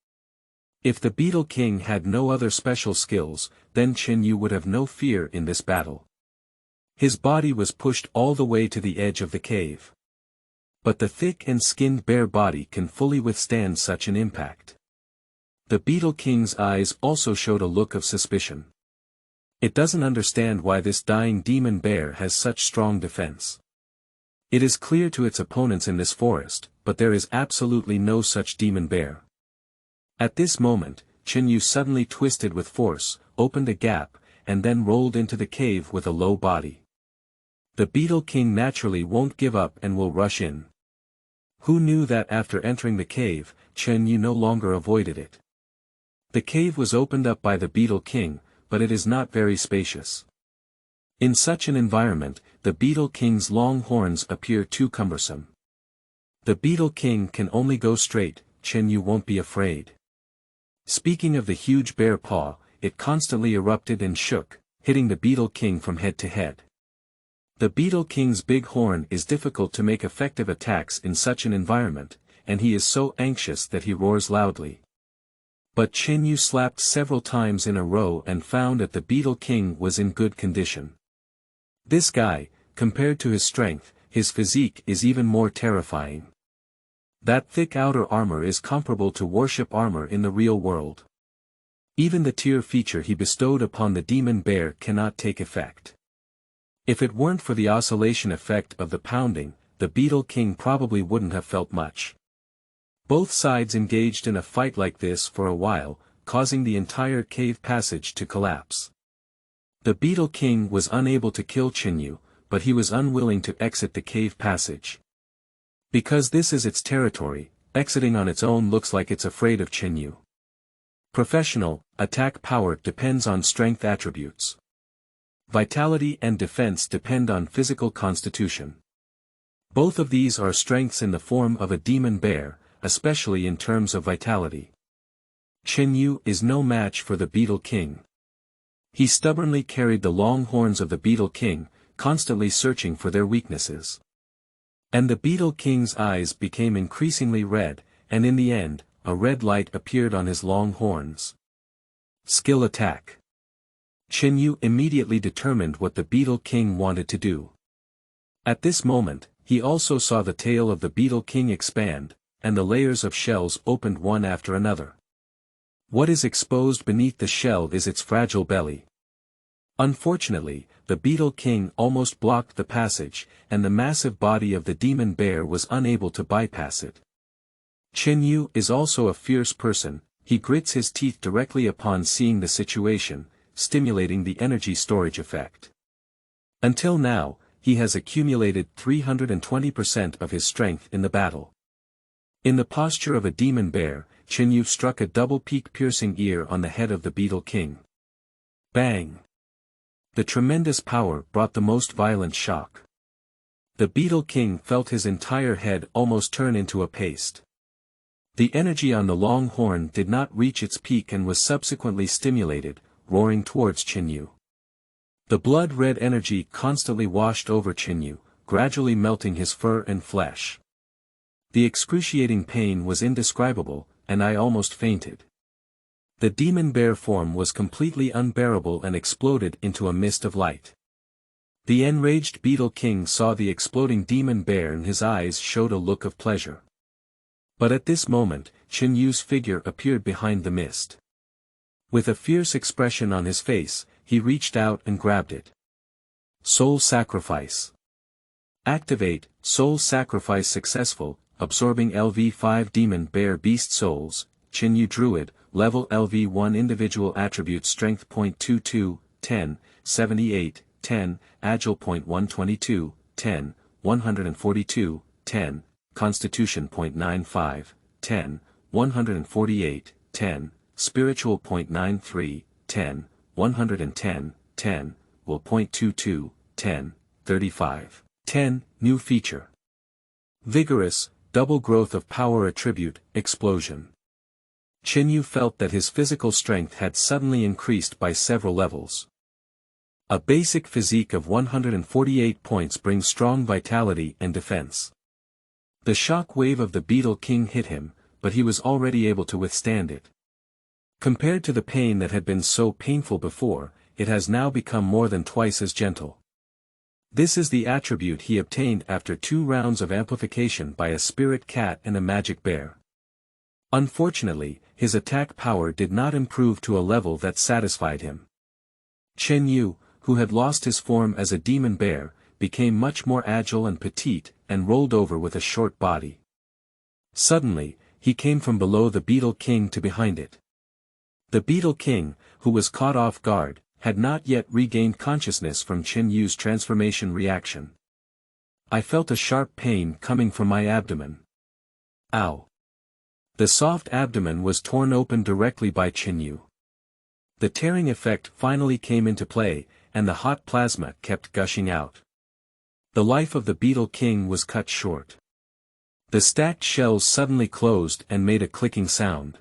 If the Beetle King had no other special skills, then Chen Yu would have no fear in this battle. His body was pushed all the way to the edge of the cave. But the thick and skinned bear body can fully withstand such an impact. The Beetle King's eyes also showed a look of suspicion. It doesn't understand why this dying demon bear has such strong defense. It is clear to its opponents in this forest, but there is absolutely no such demon bear. At this moment, Chen Yu suddenly twisted with force, opened a gap, and then rolled into the cave with a low body. The Beetle King naturally won't give up and will rush in. Who knew that after entering the cave, Chen Yu no longer avoided it? The cave was opened up by the Beetle King, but it is not very spacious. In such an environment, the Beetle King's long horns appear too cumbersome. The Beetle King can only go straight, Chen Yu won't be afraid. Speaking of the huge bear paw, it constantly erupted and shook, hitting the Beetle King from head to head. The Beetle King's big horn is difficult to make effective attacks in such an environment, and he is so anxious that he roars loudly. But Chen Yu slapped several times in a row and found that the Beetle King was in good condition. This guy, compared to his strength, his physique is even more terrifying. That thick outer armor is comparable to warship armor in the real world. Even the tear feature he bestowed upon the demon bear cannot take effect. If it weren't for the oscillation effect of the pounding, the Beetle King probably wouldn't have felt much. Both sides engaged in a fight like this for a while, causing the entire cave passage to collapse. The Beetle King was unable to kill Chen Yu, but he was unwilling to exit the cave passage. Because this is its territory, exiting on its own looks like it's afraid of Chen Yu. Professional, attack power depends on strength attributes. Vitality and defense depend on physical constitution. Both of these are strengths in the form of a demon bear, especially in terms of vitality. Chen Yu is no match for the Beetle King. He stubbornly carried the long horns of the Beetle King, constantly searching for their weaknesses. And the Beetle King's eyes became increasingly red, and in the end, a red light appeared on his long horns. Skill attack. Chen Yu immediately determined what the Beetle King wanted to do. At this moment, he also saw the tail of the Beetle King expand, and the layers of shells opened one after another. What is exposed beneath the shell is its fragile belly. Unfortunately, the Beetle King almost blocked the passage, and the massive body of the demon bear was unable to bypass it. Chen Yu is also a fierce person, he grits his teeth directly upon seeing the situation, stimulating the energy storage effect. Until now, he has accumulated 320% of his strength in the battle. In the posture of a demon bear, Chen Yu struck a double peak-piercing ear on the head of the Beetle King. Bang! The tremendous power brought the most violent shock. The Beetle King felt his entire head almost turn into a paste. The energy on the long horn did not reach its peak and was subsequently stimulated, roaring towards Chen Yu. The blood-red energy constantly washed over Chen Yu, gradually melting his fur and flesh. The excruciating pain was indescribable, and I almost fainted. The demon bear form was completely unbearable and exploded into a mist of light. The enraged Beetle King saw the exploding demon bear and his eyes showed a look of pleasure. But at this moment, Chen Yu's figure appeared behind the mist. With a fierce expression on his face, he reached out and grabbed it. Soul Sacrifice. Activate, Soul Sacrifice successful, absorbing LV5 Demon Bear Beast Souls, Chen Yu Druid, Level LV1 Individual Attribute Strength .22, 10, 78, 10, Agile .122, 10, 142, 10, Constitution .95, 10, 148, 10, Spiritual .93, 10, 110, 10, Will .22, 10, 35, 10, New Feature. Vigorous, Double Growth of Power Attribute, Explosion. Chen Yu felt that his physical strength had suddenly increased by several levels. A basic physique of 148 points brings strong vitality and defense. The shock wave of the Beetle King hit him, but he was already able to withstand it. Compared to the pain that had been so painful before, it has now become more than twice as gentle. This is the attribute he obtained after 2 rounds of amplification by a spirit cat and a magic bear. Unfortunately, his attack power did not improve to a level that satisfied him. Chen Yu, who had lost his form as a demon bear, became much more agile and petite, and rolled over with a short body. Suddenly, he came from below the Beetle King to behind it. The Beetle King, who was caught off guard, had not yet regained consciousness from Chen Yu's transformation reaction. I felt a sharp pain coming from my abdomen. Ow! The soft abdomen was torn open directly by Chen Yu. The tearing effect finally came into play, and the hot plasma kept gushing out. The life of the Beetle King was cut short. The stacked shells suddenly closed and made a clicking sound.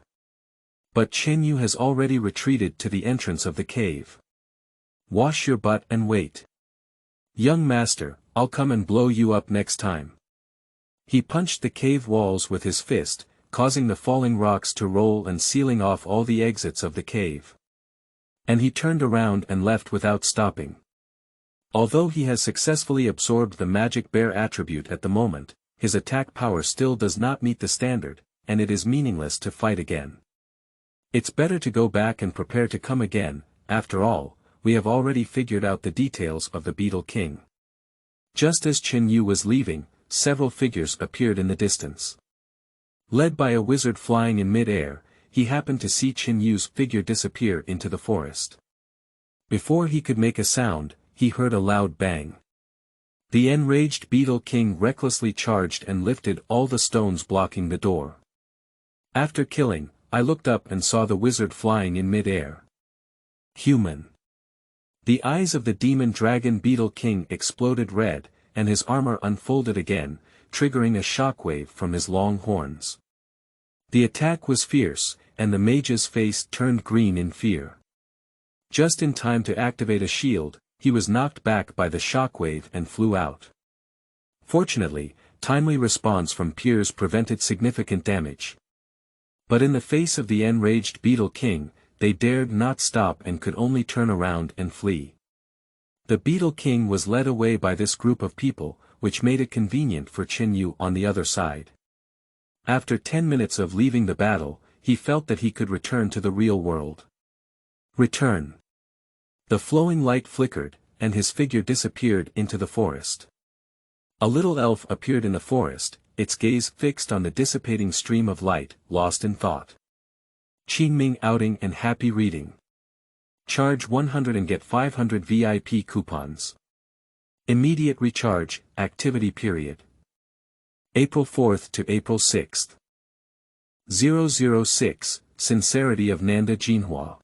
But Chen Yu has already retreated to the entrance of the cave. Wash your butt and wait. Young master, I'll come and blow you up next time. He punched the cave walls with his fist, causing the falling rocks to roll and sealing off all the exits of the cave. And he turned around and left without stopping. Although he has successfully absorbed the magic bear attribute at the moment, his attack power still does not meet the standard, and it is meaningless to fight again. It's better to go back and prepare to come again. After all, we have already figured out the details of the Beetle King. Just as Chen Yu was leaving, several figures appeared in the distance. Led by a wizard flying in mid-air, he happened to see Chen Yu's figure disappear into the forest. Before he could make a sound, he heard a loud bang. The enraged Beetle King recklessly charged and lifted all the stones blocking the door. After killing, I looked up and saw the wizard flying in mid-air. Human. The eyes of the demon dragon Beetle King exploded red, and his armor unfolded again, triggering a shockwave from his long horns. The attack was fierce, and the mage's face turned green in fear. Just in time to activate a shield, he was knocked back by the shockwave and flew out. Fortunately, timely response from peers prevented significant damage. But in the face of the enraged Beetle King, they dared not stop and could only turn around and flee. The Beetle King was led away by this group of people, which made it convenient for Chen Yu on the other side. After 10 minutes of leaving the battle, he felt that he could return to the real world. Return. The flowing light flickered, and his figure disappeared into the forest. A little elf appeared in the forest, its gaze fixed on the dissipating stream of light, lost in thought. Qingming outing and happy reading. Charge 100 and get 500 VIP coupons. Immediate recharge, activity period. April 4th to April 6th. 006, Sincerity of Nanda Jinhua.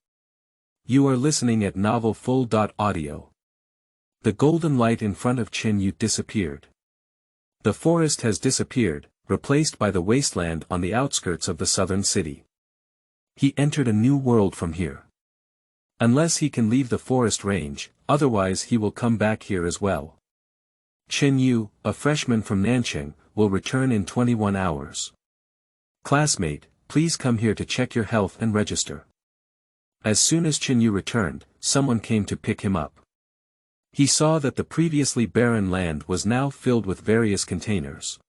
You are listening at novelfull.audio. The golden light in front of Chen Yu disappeared. The forest has disappeared, replaced by the wasteland on the outskirts of the southern city. He entered a new world from here. Unless he can leave the forest range, otherwise he will come back here as well. Chen Yu, a freshman from Nancheng, will return in 21 hours. Classmate, please come here to check your health and register. As soon as Chen Yu returned, someone came to pick him up. He saw that the previously barren land was now filled with various containers.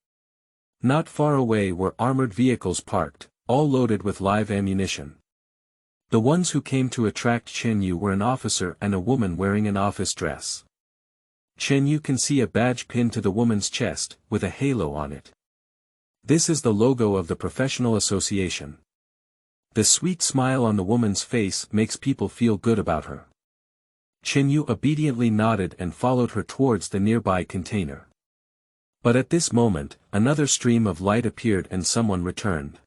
Not far away were armored vehicles parked, all loaded with live ammunition. The ones who came to attract Chen Yu were an officer and a woman wearing an office dress. Chen Yu can see a badge pinned to the woman's chest, with a halo on it. This is the logo of the professional association. The sweet smile on the woman's face makes people feel good about her. Chen Yu obediently nodded and followed her towards the nearby container. But at this moment, another stream of light appeared and someone returned.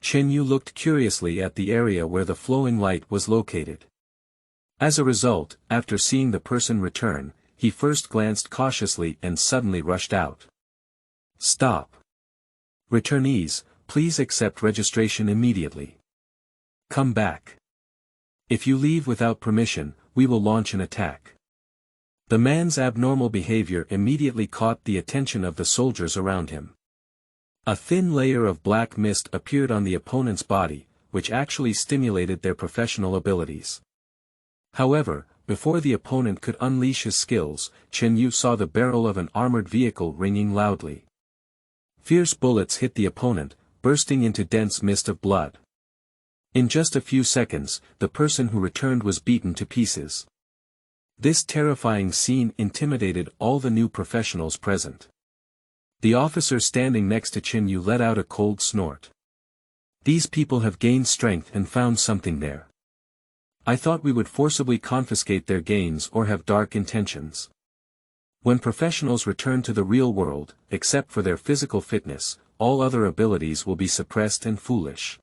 Chen Yu looked curiously at the area where the flowing light was located. As a result, after seeing the person return, he first glanced cautiously and suddenly rushed out. Stop. Returnees, please accept registration immediately. Come back. If you leave without permission, we will launch an attack. The man's abnormal behavior immediately caught the attention of the soldiers around him. A thin layer of black mist appeared on the opponent's body, which actually stimulated their professional abilities. However, before the opponent could unleash his skills, Chen Yu saw the barrel of an armored vehicle ringing loudly. Fierce bullets hit the opponent, bursting into dense mist of blood. In just a few seconds, the person who returned was beaten to pieces. This terrifying scene intimidated all the new professionals present. The officer standing next to Chen Yu let out a cold snort. These people have gained strength and found something there. I thought we would forcibly confiscate their gains or have dark intentions. When professionals return to the real world, except for their physical fitness, all other abilities will be suppressed and foolish.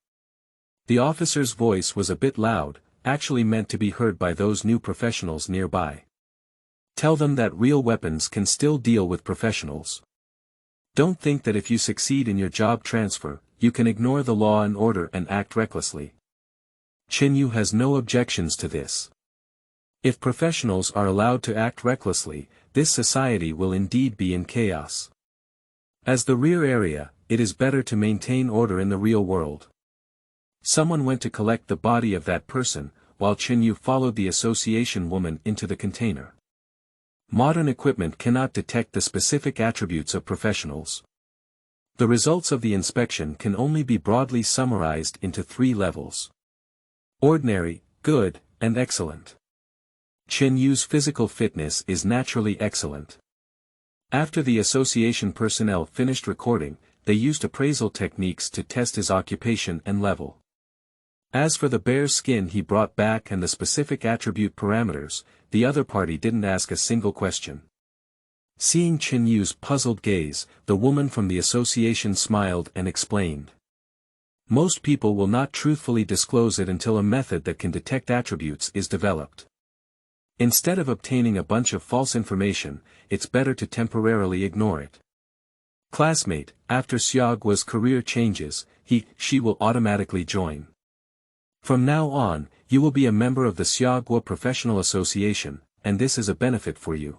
The officer's voice was a bit loud, actually meant to be heard by those new professionals nearby. Tell them that real weapons can still deal with professionals. Don't think that if you succeed in your job transfer, you can ignore the law and order and act recklessly. Chen Yu has no objections to this. If professionals are allowed to act recklessly, this society will indeed be in chaos. As the rear area, it is better to maintain order in the real world. Someone went to collect the body of that person, while Chen Yu followed the association woman into the container. Modern equipment cannot detect the specific attributes of professionals. The results of the inspection can only be broadly summarized into 3 levels: ordinary, good, and excellent. Chen Yu's physical fitness is naturally excellent. After the association personnel finished recording, they used appraisal techniques to test his occupation and level. As for the bear skin he brought back and the specific attribute parameters, the other party didn't ask a single question. Seeing Chen Yu's puzzled gaze, the woman from the association smiled and explained. Most people will not truthfully disclose it until a method that can detect attributes is developed. Instead of obtaining a bunch of false information, it's better to temporarily ignore it. Classmate, after Xiaoguo's career changes, she will automatically join. From now on, you will be a member of the Xiaoguo Professional Association, and this is a benefit for you.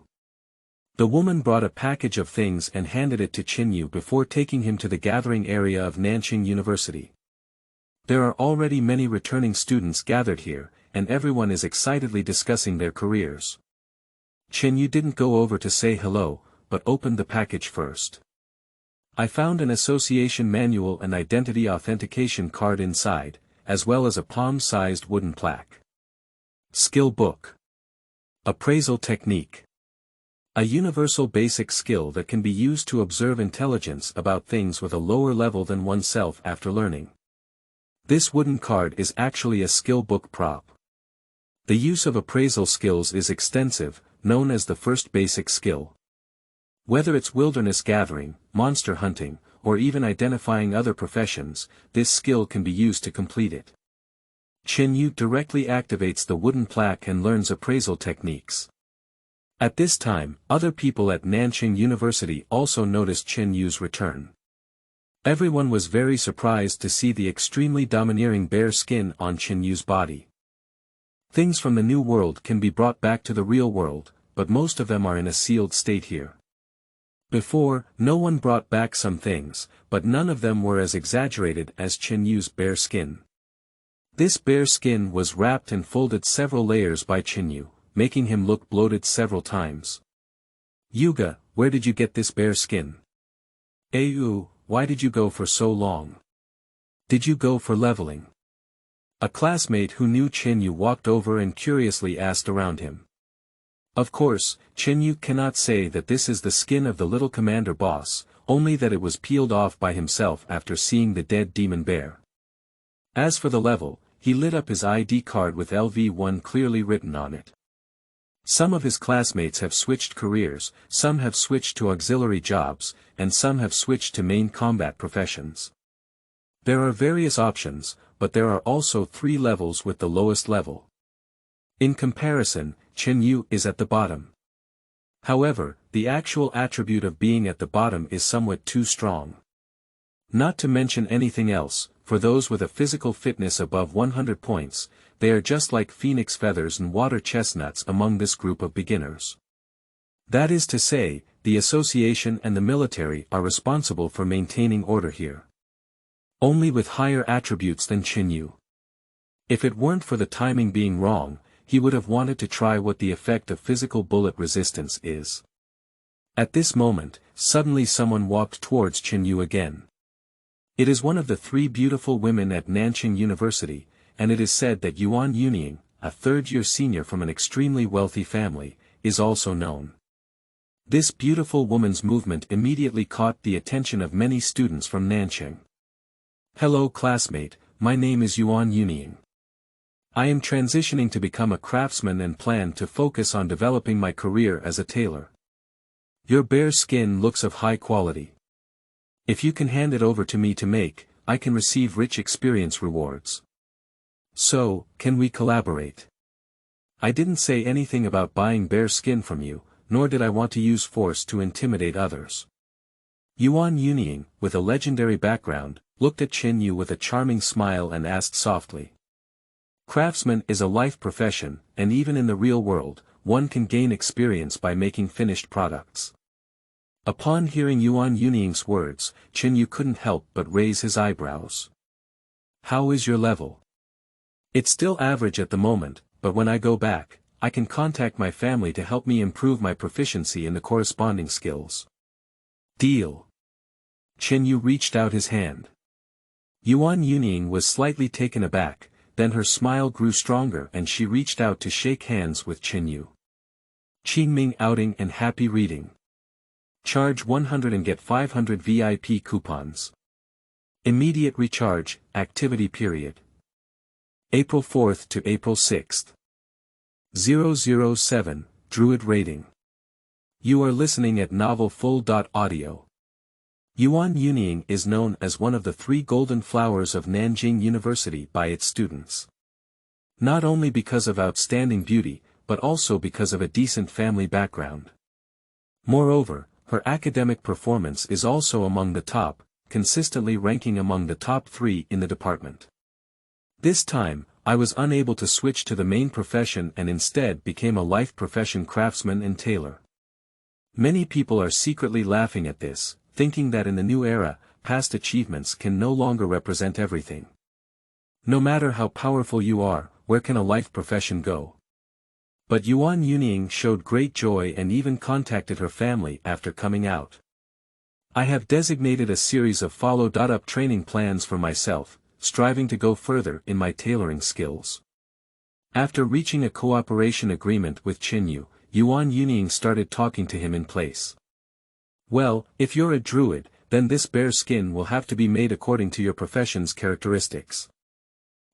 The woman brought a package of things and handed it to Chen Yu before taking him to the gathering area of Nanqing University. There are already many returning students gathered here, and everyone is excitedly discussing their careers. Chen Yu didn't go over to say hello, but opened the package first. I found an association manual and identity authentication card inside, as well as a palm-sized wooden plaque. Skill book. Appraisal technique. A universal basic skill that can be used to observe intelligence about things with a lower level than oneself after learning. This wooden card is actually a skill book prop. The use of appraisal skills is extensive, known as the first basic skill. Whether it's wilderness gathering, monster hunting, or even identifying other professions, this skill can be used to complete it. Chen Yu directly activates the wooden plaque and learns appraisal techniques. At this time, other people at Nanqing University also noticed Chen Yu's return. Everyone was very surprised to see the extremely domineering bear skin on Chen Yu's body. Things from the new world can be brought back to the real world, but most of them are in a sealed state here. Before, no one brought back some things, but none of them were as exaggerated as Chen Yu's bear skin. This bear skin was wrapped and folded several layers by Chen Yu, making him look bloated several times. Yuga, where did you get this bear skin? Ayu, why did you go for so long? Did you go for leveling? A classmate who knew Chen Yu walked over and curiously asked around him. Of course, Chen Yu cannot say that this is the skin of the little commander boss, only that it was peeled off by himself after seeing the dead demon bear. As for the level, he lit up his ID card with LV1 clearly written on it. Some of his classmates have switched careers, some have switched to auxiliary jobs, and some have switched to main combat professions. There are various options, but there are also 3 levels with the lowest level. In comparison, Chen Yu is at the bottom. However, the actual attribute of being at the bottom is somewhat too strong. Not to mention anything else, for those with a physical fitness above 100 points, they are just like phoenix feathers and water chestnuts among this group of beginners. That is to say, the association and the military are responsible for maintaining order here. Only with higher attributes than Chen Yu. If it weren't for the timing being wrong, he would have wanted to try what the effect of physical bullet resistance is. At this moment, suddenly someone walked towards Chen Yu again. It is one of the 3 beautiful women at Nanqing University, and it is said that Yuan Yunying, a third-year senior from an extremely wealthy family, is also known. This beautiful woman's movement immediately caught the attention of many students from Nanqing. Hello classmate, my name is Yuan Yunying. I am transitioning to become a craftsman and plan to focus on developing my career as a tailor. Your bear skin looks of high quality. If you can hand it over to me to make, I can receive rich experience rewards. So, can we collaborate? I didn't say anything about buying bear skin from you, nor did I want to use force to intimidate others. Yuan Yunying, with a legendary background, looked at Chen Yu with a charming smile and asked softly. Craftsman is a life profession, and even in the real world, one can gain experience by making finished products. Upon hearing Yuan Yunying's words, Chen Yu couldn't help but raise his eyebrows. How is your level? It's still average at the moment, but when I go back, I can contact my family to help me improve my proficiency in the corresponding skills. Deal. Chen Yu reached out his hand. Yuan Yunying was slightly taken aback, then her smile grew stronger and she reached out to shake hands with Chen Yu. Qingming outing and happy reading. Charge 100 and get 500 VIP coupons. Immediate recharge, activity period. April 4th to April 6th. 007, Druid Rating. You are listening at novelfull.audio. Yuan Yunying is known as one of the 3 golden flowers of Nanjing University by its students. Not only because of outstanding beauty, but also because of a decent family background. Moreover, her academic performance is also among the top, consistently ranking among the top 3 in the department. This time, I was unable to switch to the main profession and instead became a life profession craftsman and tailor. Many people are secretly laughing at this, thinking that in the new era, past achievements can no longer represent everything. No matter how powerful you are, where can a life profession go? But Yuan Yunying showed great joy and even contacted her family after coming out. I have designated a series of follow-up training plans for myself, striving to go further in my tailoring skills. After reaching a cooperation agreement with Chen Yu, Yuan Yunying started talking to him in place. Well, if you're a druid, then this bear skin will have to be made according to your profession's characteristics.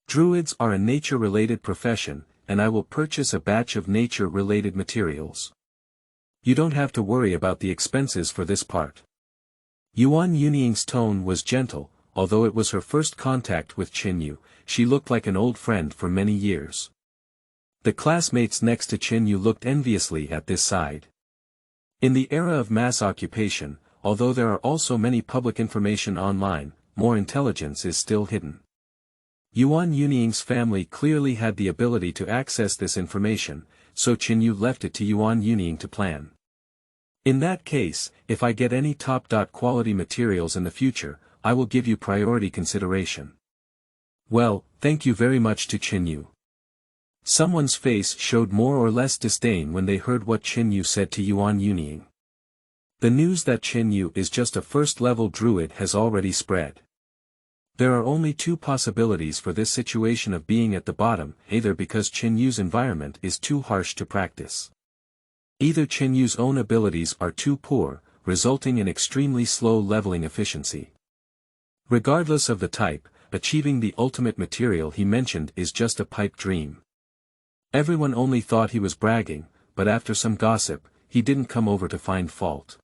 Druids are a nature-related profession, and I will purchase a batch of nature-related materials. You don't have to worry about the expenses for this part. Yuan Yunying's tone was gentle, although it was her first contact with Chen Yu, she looked like an old friend for many years. The classmates next to Chen Yu looked enviously at this side. In the era of mass occupation, although there are also many public information online, more intelligence is still hidden. Yuan Yunying's family clearly had the ability to access this information, so Chen Yu left it to Yuan Yunying to plan. In that case, if I get any top-quality materials in the future, I will give you priority consideration. Well, thank you very much to Chen Yu. Someone's face showed more or less disdain when they heard what Chen Yu said to Yuan Yunying. The news that Chen Yu is just a first-level druid has already spread. There are only 2 possibilities for this situation of being at the bottom, either because Chen Yu's environment is too harsh to practice. Either Chen Yu's own abilities are too poor, resulting in extremely slow leveling efficiency. Regardless of the type, achieving the ultimate material he mentioned is just a pipe dream. Everyone only thought he was bragging, but after some gossip, he didn't come over to find fault.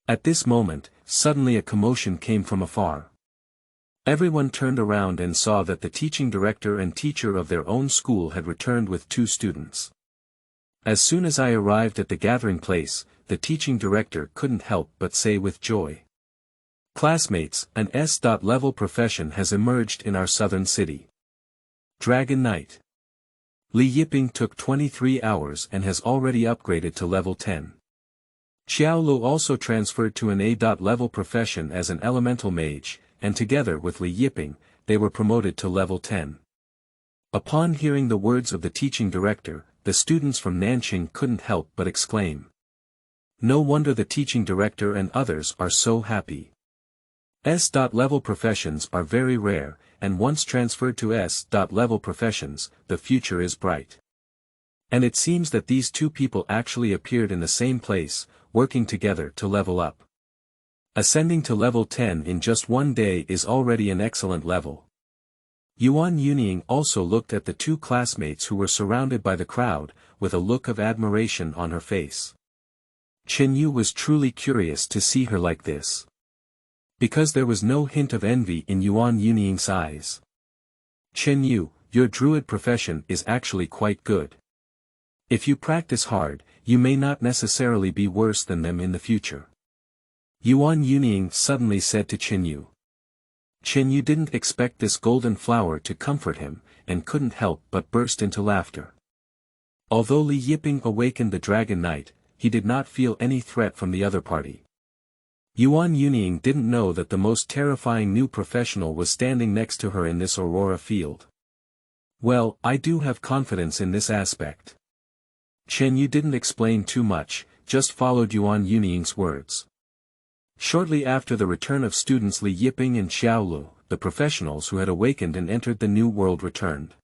At this moment, suddenly a commotion came from afar. Everyone turned around and saw that the teaching director and teacher of their own school had returned with 2 students. As soon as I arrived at the gathering place, the teaching director couldn't help but say with joy. Classmates, an S.level profession has emerged in our southern city. Dragon Knight. Li Yiping took 23 hours and has already upgraded to level 10. Xiao Lu also transferred to an A.level profession as an elemental mage, and together with Li Yiping, they were promoted to level 10. Upon hearing the words of the teaching director, the students from Nanjing couldn't help but exclaim. No wonder the teaching director and others are so happy. S.level professions are very rare, and once transferred to S.level professions, the future is bright. And it seems that these 2 people actually appeared in the same place, working together to level up. Ascending to level 10 in just one day is already an excellent level. Yuan Yunying also looked at the 2 classmates who were surrounded by the crowd, with a look of admiration on her face. Chen Yu was truly curious to see her like this. Because there was no hint of envy in Yuan Yunying's eyes. Chen Yu, your druid profession is actually quite good. If you practice hard, you may not necessarily be worse than them in the future. Yuan Yuning suddenly said to Chen Yu. Chen Yu didn't expect this golden flower to comfort him, and couldn't help but burst into laughter. Although Li Yiping awakened the Dragon Knight, he did not feel any threat from the other party. Yuan Yuning didn't know that the most terrifying new professional was standing next to her in this aurora field. Well, I do have confidence in this aspect. Chen Yu didn't explain too much, just followed Yuan Yuning's words. Shortly after the return of students Li Yiping and Xiaolu, the professionals who had awakened and entered the new world returned.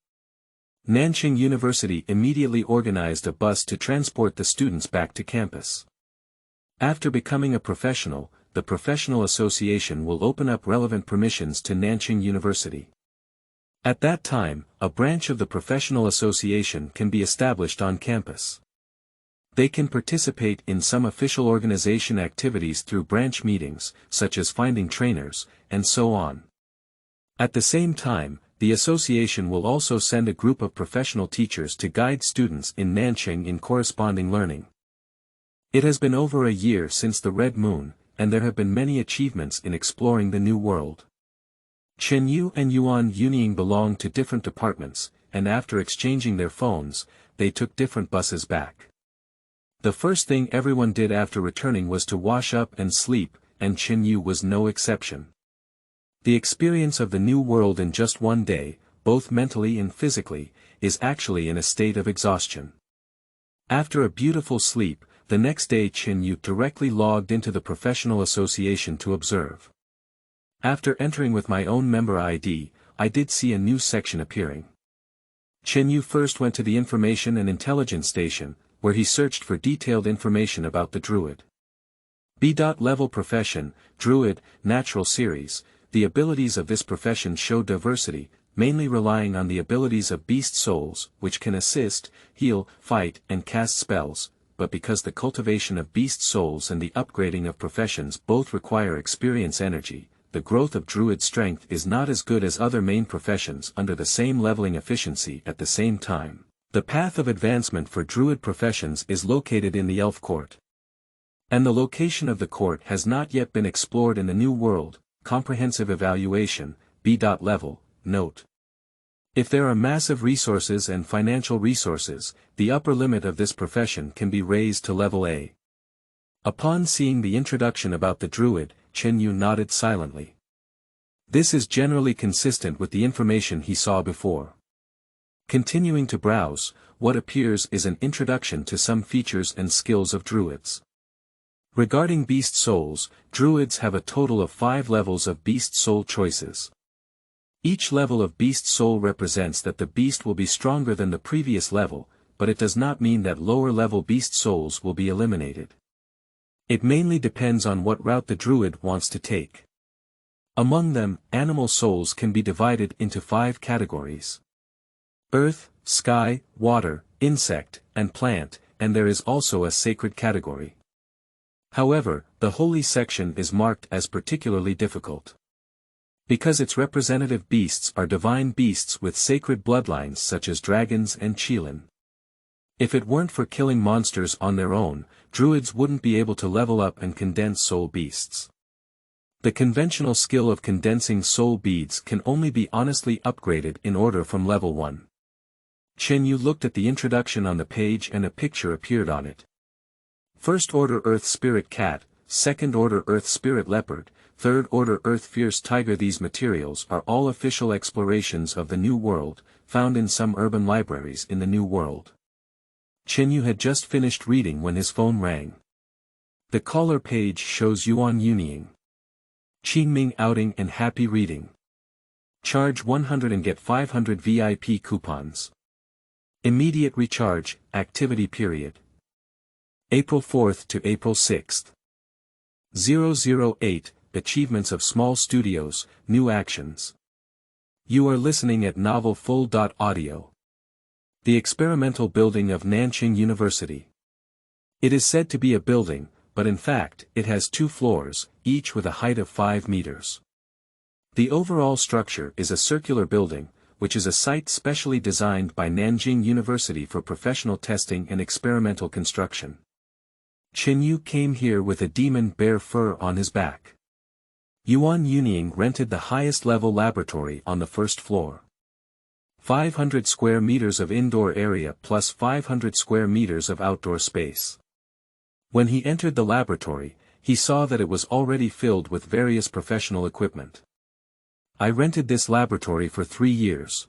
Nanqing University immediately organized a bus to transport the students back to campus. After becoming a professional, the Professional Association will open up relevant permissions to Nanqing University. At that time, a branch of the Professional Association can be established on campus. They can participate in some official organization activities through branch meetings, such as finding trainers, and so on. At the same time, the association will also send a group of professional teachers to guide students in Nanqing in corresponding learning. It has been over a year since the Red Moon, and there have been many achievements in exploring the new world. Chen Yu and Yuan Yuning belonged to different departments, and after exchanging their phones, they took different buses back. The first thing everyone did after returning was to wash up and sleep, and Chen Yu was no exception. The experience of the new world in just one day, both mentally and physically, is actually in a state of exhaustion. After a beautiful sleep, the next day Chen Yu directly logged into the Professional Association to observe. After entering with my own member ID, I did see a new section appearing. Chen Yu first went to the Information and Intelligence Station, where he searched for detailed information about the Druid. B.Level Profession, Druid, Natural Series. The abilities of this profession show diversity, mainly relying on the abilities of beast souls, which can assist, heal, fight, and cast spells, but because the cultivation of beast souls and the upgrading of professions both require experience energy, the growth of Druid strength is not as good as other main professions under the same leveling efficiency at the same time. The path of advancement for Druid professions is located in the Elf Court. And the location of the court has not yet been explored in the New World. Comprehensive Evaluation, B.Level, Note. If there are massive resources and financial resources, the upper limit of this profession can be raised to level A. Upon seeing the introduction about the Druid, Chen Yu nodded silently. This is generally consistent with the information he saw before. Continuing to browse, what appears is an introduction to some features and skills of Druids. Regarding beast souls, Druids have a total of 5 levels of beast soul choices. Each level of beast soul represents that the beast will be stronger than the previous level, but it does not mean that lower level beast souls will be eliminated. It mainly depends on what route the Druid wants to take. Among them, animal souls can be divided into 5 categories: earth, sky, water, insect, and plant, and there is also a sacred category. However, the holy section is marked as particularly difficult. Because its representative beasts are divine beasts with sacred bloodlines such as dragons and qilin. If it weren't for killing monsters on their own, Druids wouldn't be able to level up and condense soul beasts. The conventional skill of condensing soul beads can only be honestly upgraded in order from level 1. Chen Yu looked at the introduction on the page and a picture appeared on it. First Order Earth Spirit Cat, Second Order Earth Spirit Leopard, Third Order Earth Fierce Tiger. These materials are all official explorations of the New World, found in some urban libraries in the New World. Chen Yu had just finished reading when his phone rang. The caller page shows Yuan Yuning. Qingming outing and happy reading. Charge 100 and get 500 VIP coupons. Immediate recharge, activity period. April 4th to April 6th. 008, Achievements of Small Studios, New Actions. You are listening at novelfull.audio. The experimental building of Nanqing University. It is said to be a building, but in fact, it has 2 floors, each with a height of 5 meters. The overall structure is a circular building, which is a site specially designed by Nanjing University for professional testing and experimental construction. Chen Yu came here with a demon bear fur on his back. Yuan Yuning rented the highest-level laboratory on the first floor. 500 square meters of indoor area plus 500 square meters of outdoor space. When he entered the laboratory, he saw that it was already filled with various professional equipment. I rented this laboratory for 3 years.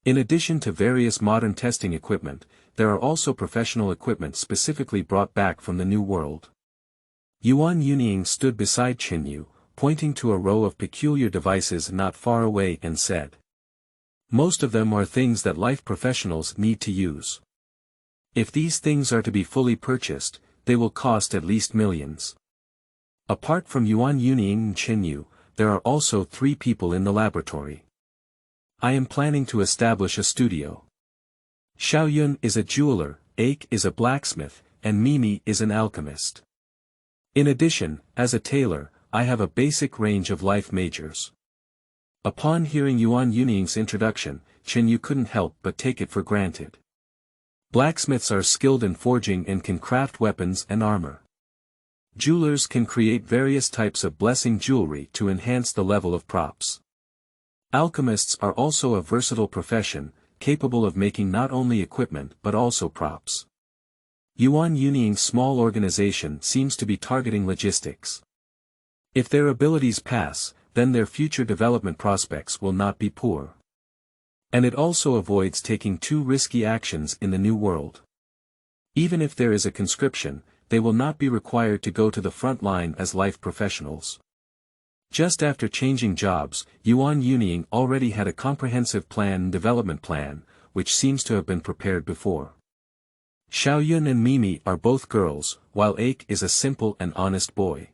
In addition to various modern testing equipment, there are also professional equipment specifically brought back from the New World. Yuan Yuning stood beside Chen Yu, pointing to a row of peculiar devices not far away and said, "Most of them are things that life professionals need to use. If these things are to be fully purchased, they will cost at least millions." Apart from Yuan Yuning and Chen Yu, there are also 3 people in the laboratory. I am planning to establish a studio. Xiaoyun is a jeweler, Aiqing is a blacksmith, and Mimi is an alchemist. In addition, as a tailor, I have a basic range of life majors. Upon hearing Yuan Yuning's introduction, Chen Yu couldn't help but take it for granted. Blacksmiths are skilled in forging and can craft weapons and armor. Jewelers can create various types of blessing jewelry to enhance the level of props. Alchemists are also a versatile profession, capable of making not only equipment but also props. Yuan Yuning's small organization seems to be targeting logistics. If their abilities pass, then their future development prospects will not be poor. And it also avoids taking too risky actions in the New World. Even if there is a conscription, they will not be required to go to the front line as life professionals. Just after changing jobs, Yuan Yuning already had a comprehensive development plan, which seems to have been prepared before. Xiaoyun and Mimi are both girls, while Aiqing is a simple and honest boy.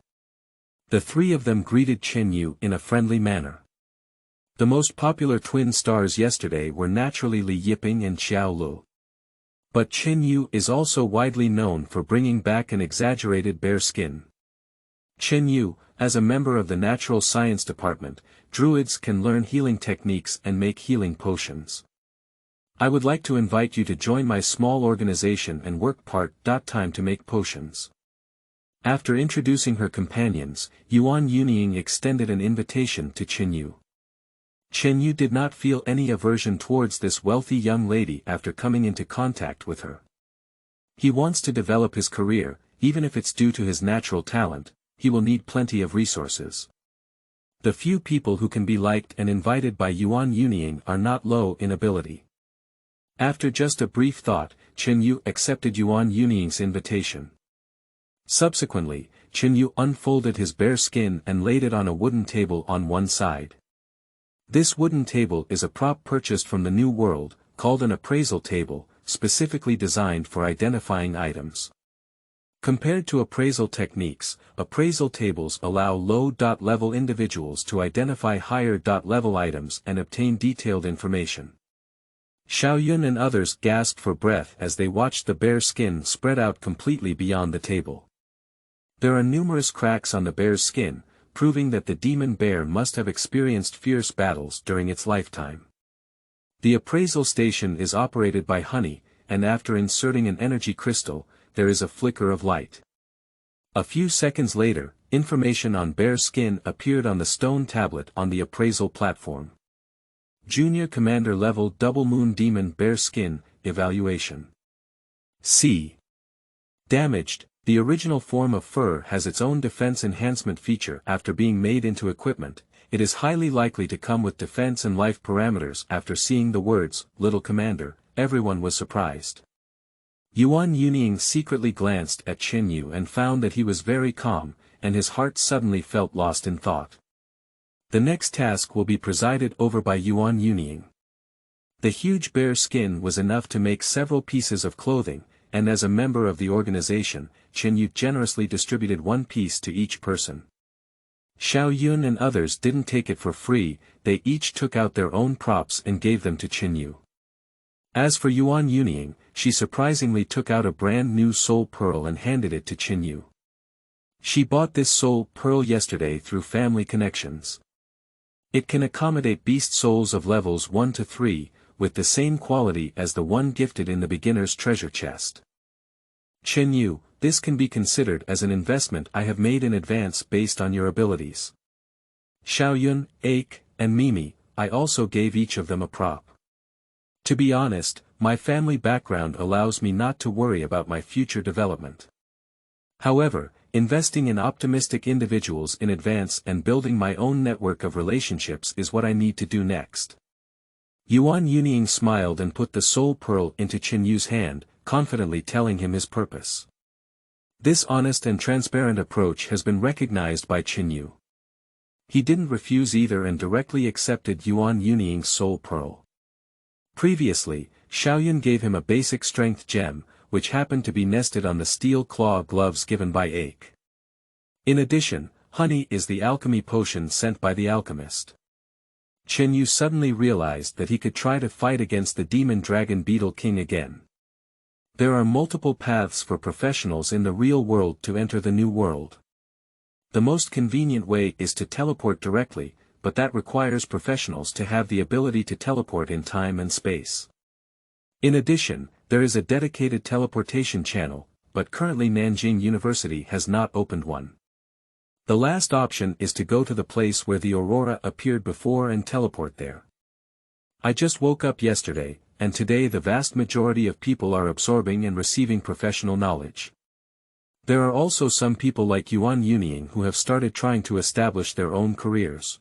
The 3 of them greeted Chen Yu in a friendly manner. The most popular twin stars yesterday were naturally Li Yiping and Xiao Lu. But Chen Yu is also widely known for bringing back an exaggerated bear skin. Chen Yu, as a member of the Natural Science Department, Druids can learn healing techniques and make healing potions. I would like to invite you to join my small organization and work part-time to make potions. After introducing her companions, Yuan Yuning extended an invitation to Chen Yu. Chen Yu did not feel any aversion towards this wealthy young lady after coming into contact with her. He wants to develop his career, even if it's due to his natural talent, he will need plenty of resources. The few people who can be liked and invited by Yuan Yuning are not low in ability. After just a brief thought, Chen Yu accepted Yuan Yuning's invitation. Subsequently, Chen Yu unfolded his bear skin and laid it on a wooden table on one side. This wooden table is a prop purchased from the New World, called an appraisal table, specifically designed for identifying items. Compared to appraisal techniques, appraisal tables allow low-level individuals to identify higher-level items and obtain detailed information. Xiaoyun and others gasped for breath as they watched the bear skin spread out completely beyond the table. There are numerous cracks on the bear's skin, proving that the demon bear must have experienced fierce battles during its lifetime. The appraisal station is operated by honey, and after inserting an energy crystal, there is a flicker of light. A few seconds later, information on bear skin appeared on the stone tablet on the appraisal platform. Junior Commander Level Double Moon Demon Bear Skin, Evaluation. C. Damaged. The original form of fur has its own defense enhancement feature after being made into equipment. It is highly likely to come with defense and life parameters. After seeing the words, Little Commander, everyone was surprised. Yuan Yuning secretly glanced at Chen Yu and found that he was very calm, and his heart suddenly felt lost in thought. The next task will be presided over by Yuan Yuning. The huge bear skin was enough to make several pieces of clothing, and as a member of the organization, Chen Yu generously distributed 1 piece to each person. Xiaoyun and others didn't take it for free, they each took out their own props and gave them to Chen Yu. As for Yuan Yuning, she surprisingly took out a brand new soul pearl and handed it to Chen Yu. She bought this soul pearl yesterday through family connections. It can accommodate beast souls of levels 1 to 3, with the same quality as the one gifted in the beginner's treasure chest. Chen Yu, this can be considered as an investment I have made in advance based on your abilities. Xiaoyun, Aiqing, and Mimi, I also gave each of them a prop. To be honest, my family background allows me not to worry about my future development. However, investing in optimistic individuals in advance and building my own network of relationships is what I need to do next. Yuan Yunying smiled and put the soul pearl into Chen Yu's hand, confidently telling him his purpose. This honest and transparent approach has been recognized by Chen Yu. He didn't refuse either and directly accepted Yuan Yunying's soul pearl. Previously, Xiaoyun gave him a basic strength gem, which happened to be nested on the steel claw gloves given by Aiqing. In addition, honey is the alchemy potion sent by the alchemist. Chen Yu suddenly realized that he could try to fight against the demon dragon Beetle King again. There are multiple paths for professionals in the real world to enter the new world. The most convenient way is to teleport directly, but that requires professionals to have the ability to teleport in time and space. In addition, there is a dedicated teleportation channel, but currently Nanjing University has not opened one. The last option is to go to the place where the aurora appeared before and teleport there. I just woke up yesterday, and today the vast majority of people are absorbing and receiving professional knowledge. There are also some people like Yuan Yunying who have started trying to establish their own careers.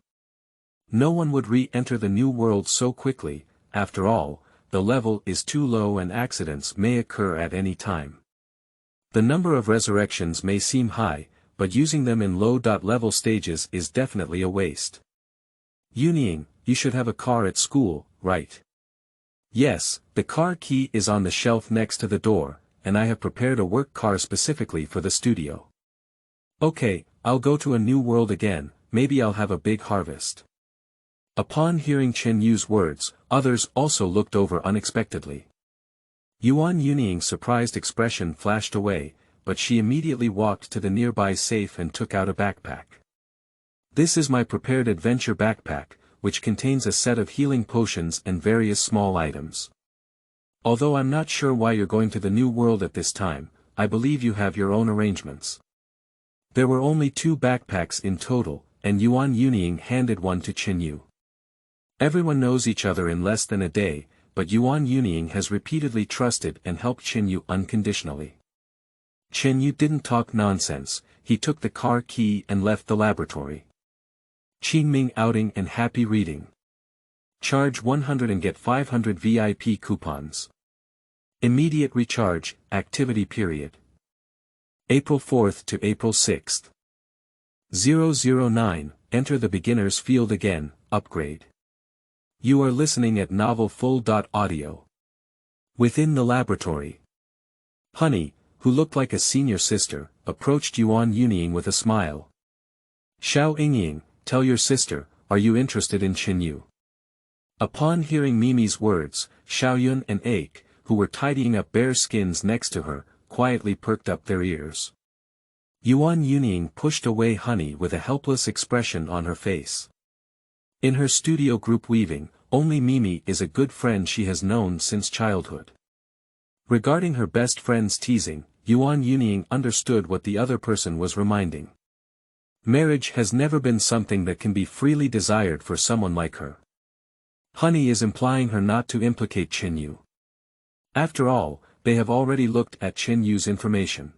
No one would re-enter the new world so quickly, after all, the level is too low and accidents may occur at any time. The number of resurrections may seem high, but using them in low-level stages is definitely a waste. Yunying, you should have a car at school, right? Yes, the car key is on the shelf next to the door, and I have prepared a work car specifically for the studio. Okay, I'll go to a new world again, maybe I'll have a big harvest. Upon hearing Chen Yu's words, others also looked over unexpectedly. Yuan Yunying's surprised expression flashed away, but she immediately walked to the nearby safe and took out a backpack. This is my prepared adventure backpack, which contains a set of healing potions and various small items. Although I'm not sure why you're going to the new world at this time, I believe you have your own arrangements. There were only 2 backpacks in total, and Yuan Yunying handed one to Chen Yu. Everyone knows each other in less than a day, but Yuan Yunying has repeatedly trusted and helped Chen Yu unconditionally. Chen Yu didn't talk nonsense, he took the car key and left the laboratory. Qingming outing and happy reading. Charge 100 and get 500 VIP coupons. Immediate recharge, activity period. April 4th to April 6th. 009, enter the beginner's field again, upgrade. You are listening at novelfull.audio. Within the laboratory. Honey, who looked like a senior sister, approached Yuan Yunying with a smile. Xiao Yingying, tell your sister, are you interested in Chen Yu? Upon hearing Mimi's words, Xiaoyun and Aiqing, who were tidying up bear skins next to her, quietly perked up their ears. Yuan Yunying pushed away Honey with a helpless expression on her face. In her studio group weaving, only Mimi is a good friend she has known since childhood. Regarding her best friend's teasing, Yuan Yunying understood what the other person was reminding. Marriage has never been something that can be freely desired for someone like her. Honey is implying her not to implicate Chen Yu. After all, they have already looked at Chen Yu's information.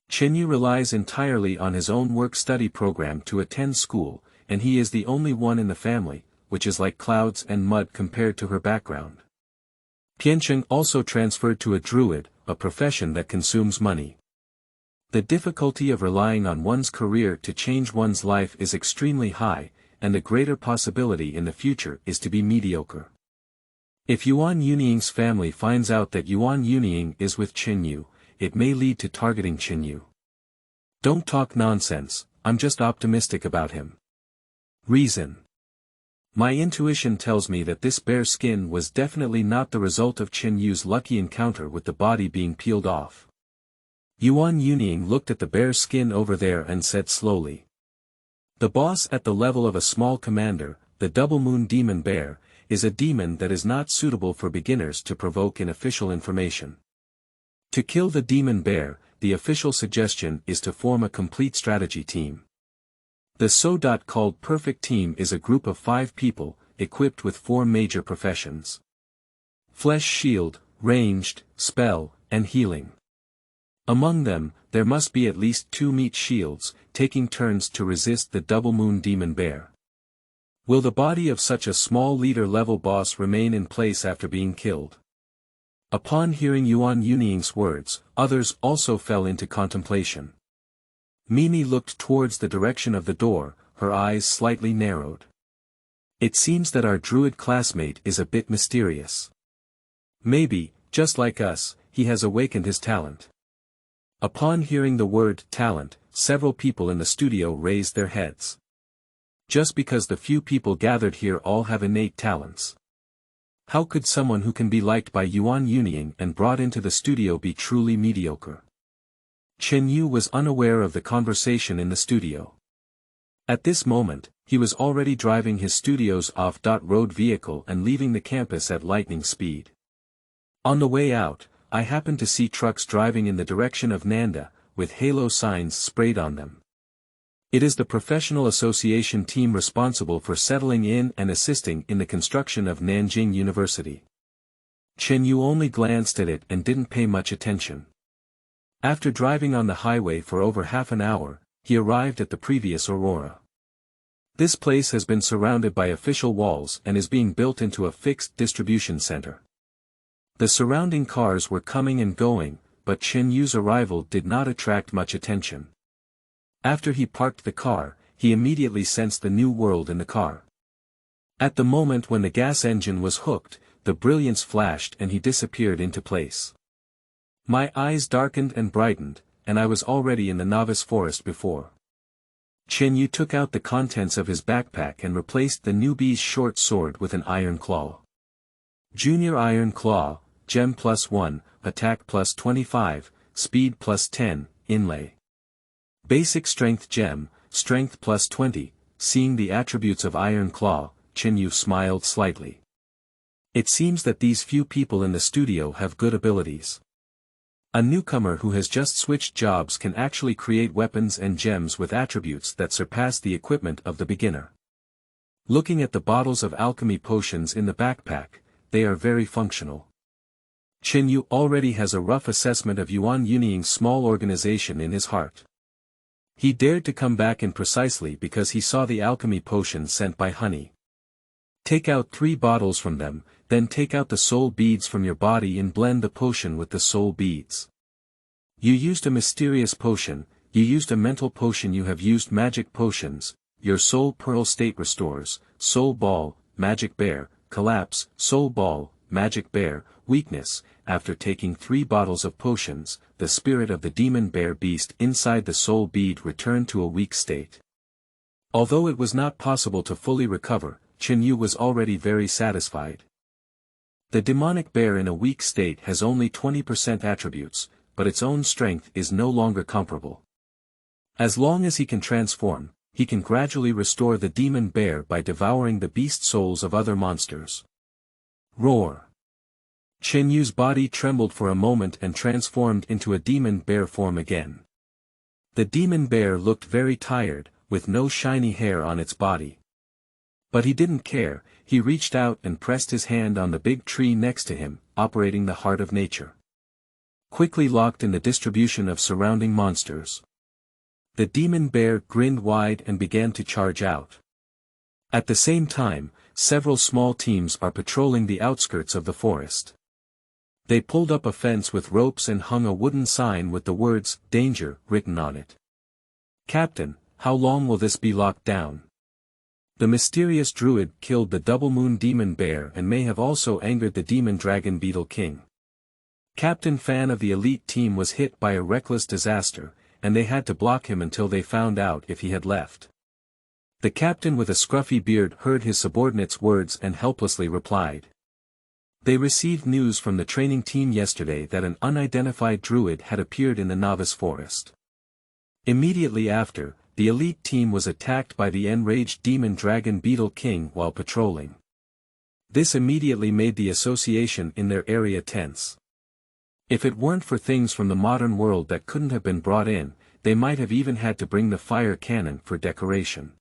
Chen Yu relies entirely on his own work-study program to attend school, and he is the only one in the family, which is like clouds and mud compared to her background. Piancheng also transferred to a druid, a profession that consumes money. The difficulty of relying on one's career to change one's life is extremely high, and the greater possibility in the future is to be mediocre. If Yuan Yunying's family finds out that Yuan Yunying is with Chen Yu, it may lead to targeting Chen Yu. Don't talk nonsense, I'm just optimistic about him. Reason. My intuition tells me that this bear skin was definitely not the result of Chen Yu's lucky encounter with the body being peeled off. Yuan Yunying looked at the bear skin over there and said slowly. The boss at the level of a small commander, the Double Moon Demon Bear, is a demon that is not suitable for beginners to provoke in official information. To kill the demon bear, the official suggestion is to form a complete strategy team. The so-called perfect team is a group of 5 people, equipped with 4 major professions: flesh shield, ranged, spell, and healing. Among them, there must be at least 2 meat shields, taking turns to resist the Double Moon Demon Bear. Will the body of such a small leader-level boss remain in place after being killed? Upon hearing Yuan Yuniying's words, others also fell into contemplation. Mimi looked towards the direction of the door, her eyes slightly narrowed. It seems that our druid classmate is a bit mysterious. Maybe, just like us, he has awakened his talent. Upon hearing the word talent, several people in the studio raised their heads. Just because the few people gathered here all have innate talents. How could someone who can be liked by Yuan Yuniying and brought into the studio be truly mediocre? Chen Yu was unaware of the conversation in the studio. At this moment, he was already driving his studio's off-road vehicle and leaving the campus at lightning speed. On the way out, I happened to see trucks driving in the direction of Nanda, with halo signs sprayed on them. It is the professional association team responsible for settling in and assisting in the construction of Nanjing University. Chen Yu only glanced at it and didn't pay much attention. After driving on the highway for over half an hour, he arrived at the previous Aurora. This place has been surrounded by official walls and is being built into a fixed distribution center. The surrounding cars were coming and going, but Chen Yu's arrival did not attract much attention. After he parked the car, he immediately sensed the new world in the car. At the moment when the gas engine was hooked, the brilliance flashed and he disappeared into place. My eyes darkened and brightened, and I was already in the novice forest before. Chen Yu took out the contents of his backpack and replaced the newbie's short sword with an iron claw. Junior iron claw, gem +1, attack +25, speed +10, inlay. Basic strength gem, strength +20, seeing the attributes of iron claw, Chen Yu smiled slightly. It seems that these few people in the studio have good abilities. A newcomer who has just switched jobs can actually create weapons and gems with attributes that surpass the equipment of the beginner. Looking at the bottles of alchemy potions in the backpack, they are very functional. Chen Yu already has a rough assessment of Yuan Yuniying's small organization in his heart. He dared to come back in precisely because he saw the alchemy potion sent by Honey. Take out 3 bottles from them, then take out the soul beads from your body and blend the potion with the soul beads. You used a mysterious potion, you used a mental potion, you have used magic potions, your soul pearl state restores, soul ball, magic bear, collapse, soul ball, magic bear, weakness. After taking 3 bottles of potions, the spirit of the demon bear beast inside the soul bead returned to a weak state. Although it was not possible to fully recover, Chen Yu was already very satisfied. The demonic bear in a weak state has only 20% attributes, but its own strength is no longer comparable. As long as he can transform, he can gradually restore the demon bear by devouring the beast souls of other monsters. Roar! Chen Yu's body trembled for a moment and transformed into a demon bear form again. The demon bear looked very tired, with no shiny hair on its body. But he didn't care, he reached out and pressed his hand on the big tree next to him, operating the heart of nature. Quickly locked in the distribution of surrounding monsters. The demon bear grinned wide and began to charge out. At the same time, several small teams are patrolling the outskirts of the forest. They pulled up a fence with ropes and hung a wooden sign with the words, "Danger," written on it. "Captain, how long will this be locked down?" The mysterious druid killed the Double Moon Demon Bear and may have also angered the Demon Dragon Beetle King. Captain Fan of the elite team was hit by a reckless disaster, and they had to block him until they found out if he had left. The captain with a scruffy beard heard his subordinate's words and helplessly replied. They received news from the training team yesterday that an unidentified druid had appeared in the novice forest. Immediately after, the elite team was attacked by the enraged demon dragon Beetle King while patrolling. This immediately made the association in their area tense. If it weren't for things from the modern world that couldn't have been brought in, they might have even had to bring the fire cannon for decoration.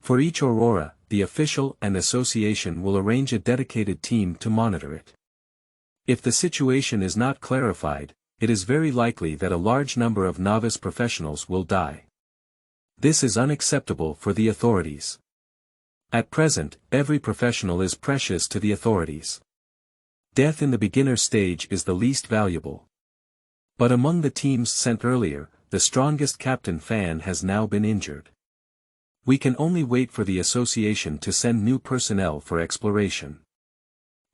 For each aurora, the official and association will arrange a dedicated team to monitor it. If the situation is not clarified, it is very likely that a large number of novice professionals will die. This is unacceptable for the authorities. At present, every professional is precious to the authorities. Death in the beginner stage is the least valuable. But among the teams sent earlier, the strongest Captain Fan has now been injured. We can only wait for the association to send new personnel for exploration.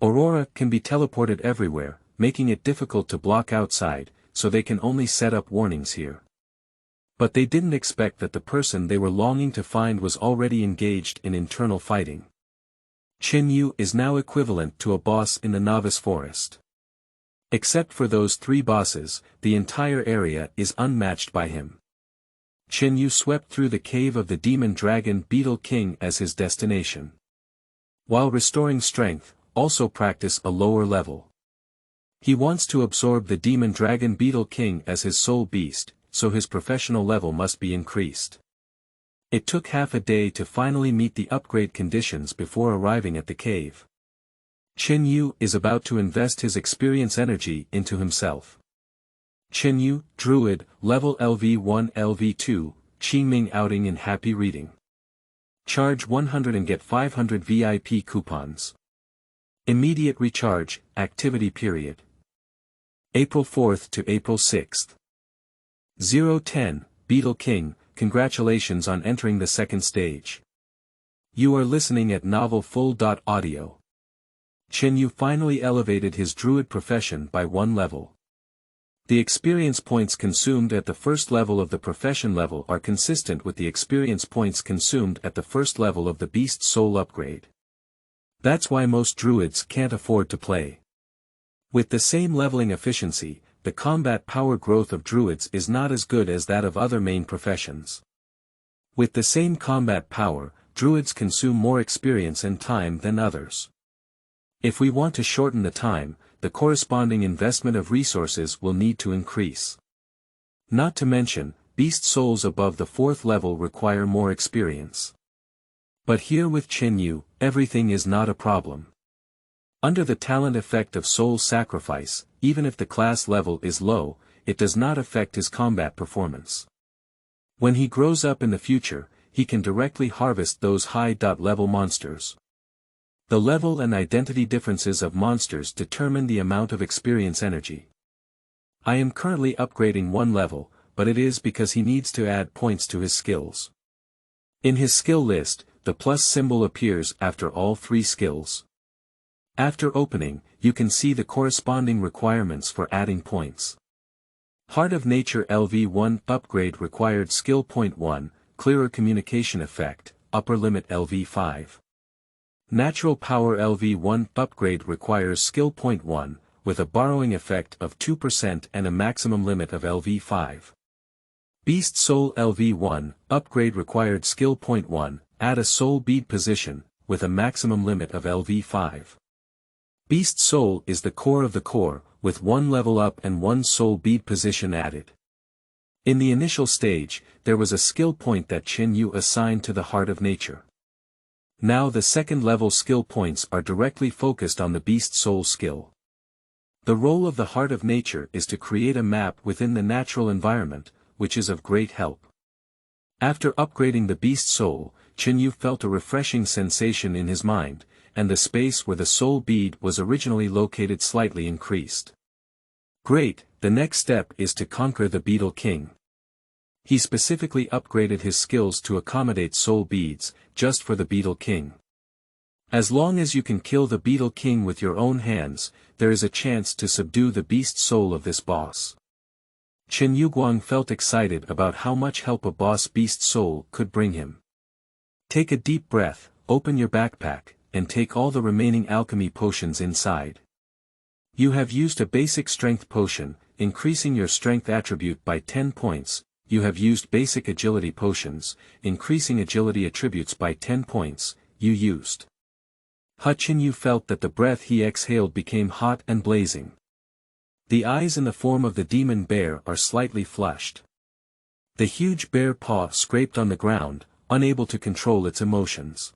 Aurora can be teleported everywhere, making it difficult to block outside, so they can only set up warnings here. But they didn't expect that the person they were longing to find was already engaged in internal fighting. Chen Yu is now equivalent to a boss in the novice forest. Except for those 3 bosses, the entire area is unmatched by him. Chen Yu swept through the cave of the demon dragon Beetle King as his destination. While restoring strength, also practice a lower level. He wants to absorb the demon dragon Beetle King as his soul beast, so his professional level must be increased. It took half a day to finally meet the upgrade conditions before arriving at the cave. Chen Yu is about to invest his experience energy into himself. Chen Yu, Druid, level LV1 LV2, Qingming outing in happy reading. Charge 100 and get 500 VIP coupons. Immediate recharge, activity period. April 4th to April 6th. 010, Beetle King, congratulations on entering the second stage. You are listening at novelfull.audio. Chen Yu finally elevated his druid profession by 1 level. The experience points consumed at the first level of the profession level are consistent with the experience points consumed at the first level of the beast soul upgrade. That's why most druids can't afford to play. With the same leveling efficiency, the combat power growth of druids is not as good as that of other main professions. With the same combat power, druids consume more experience and time than others. If we want to shorten the time, the corresponding investment of resources will need to increase. Not to mention, beast souls above the 4th level require more experience. But here with Chen Yu, everything is not a problem. Under the talent effect of soul sacrifice, even if the class level is low, it does not affect his combat performance. When he grows up in the future, he can directly harvest those high-level monsters. The level and identity differences of monsters determine the amount of experience energy. I am currently upgrading 1 level, but it is because he needs to add points to his skills. In his skill list, the plus symbol appears after all 3 skills. After opening, you can see the corresponding requirements for adding points. Heart of Nature LV1 upgrade required skill point 1, clearer communication effect, upper limit LV5. Natural Power LV1 upgrade requires skill point 1, with a borrowing effect of 2% and a maximum limit of LV5. Beast Soul LV1 upgrade required skill point 1, add a soul bead position, with a maximum limit of LV5. Beast Soul is the core of the core, with 1 level up and 1 soul bead position added. In the initial stage, there was a skill point that Chen Yu assigned to the Heart of Nature. Now the second level skill points are directly focused on the Beast Soul skill. The role of the Heart of Nature is to create a map within the natural environment, which is of great help. After upgrading the Beast Soul, Chen Yu felt a refreshing sensation in his mind, and the space where the soul bead was originally located slightly increased. Great, the next step is to conquer the Beetle King. He specifically upgraded his skills to accommodate soul beads, just for the Beetle King. As long as you can kill the Beetle King with your own hands, there is a chance to subdue the beast soul of this boss. Chen Yuguang felt excited about how much help a boss beast soul could bring him. Take a deep breath, open your backpack, and take all the remaining alchemy potions inside. You have used a basic strength potion, increasing your strength attribute by 10 points, you have used basic agility potions, increasing agility attributes by 10 points, you used. Chen Yu felt that the breath he exhaled became hot and blazing. The eyes in the form of the demon bear are slightly flushed. The huge bear paw scraped on the ground, unable to control its emotions.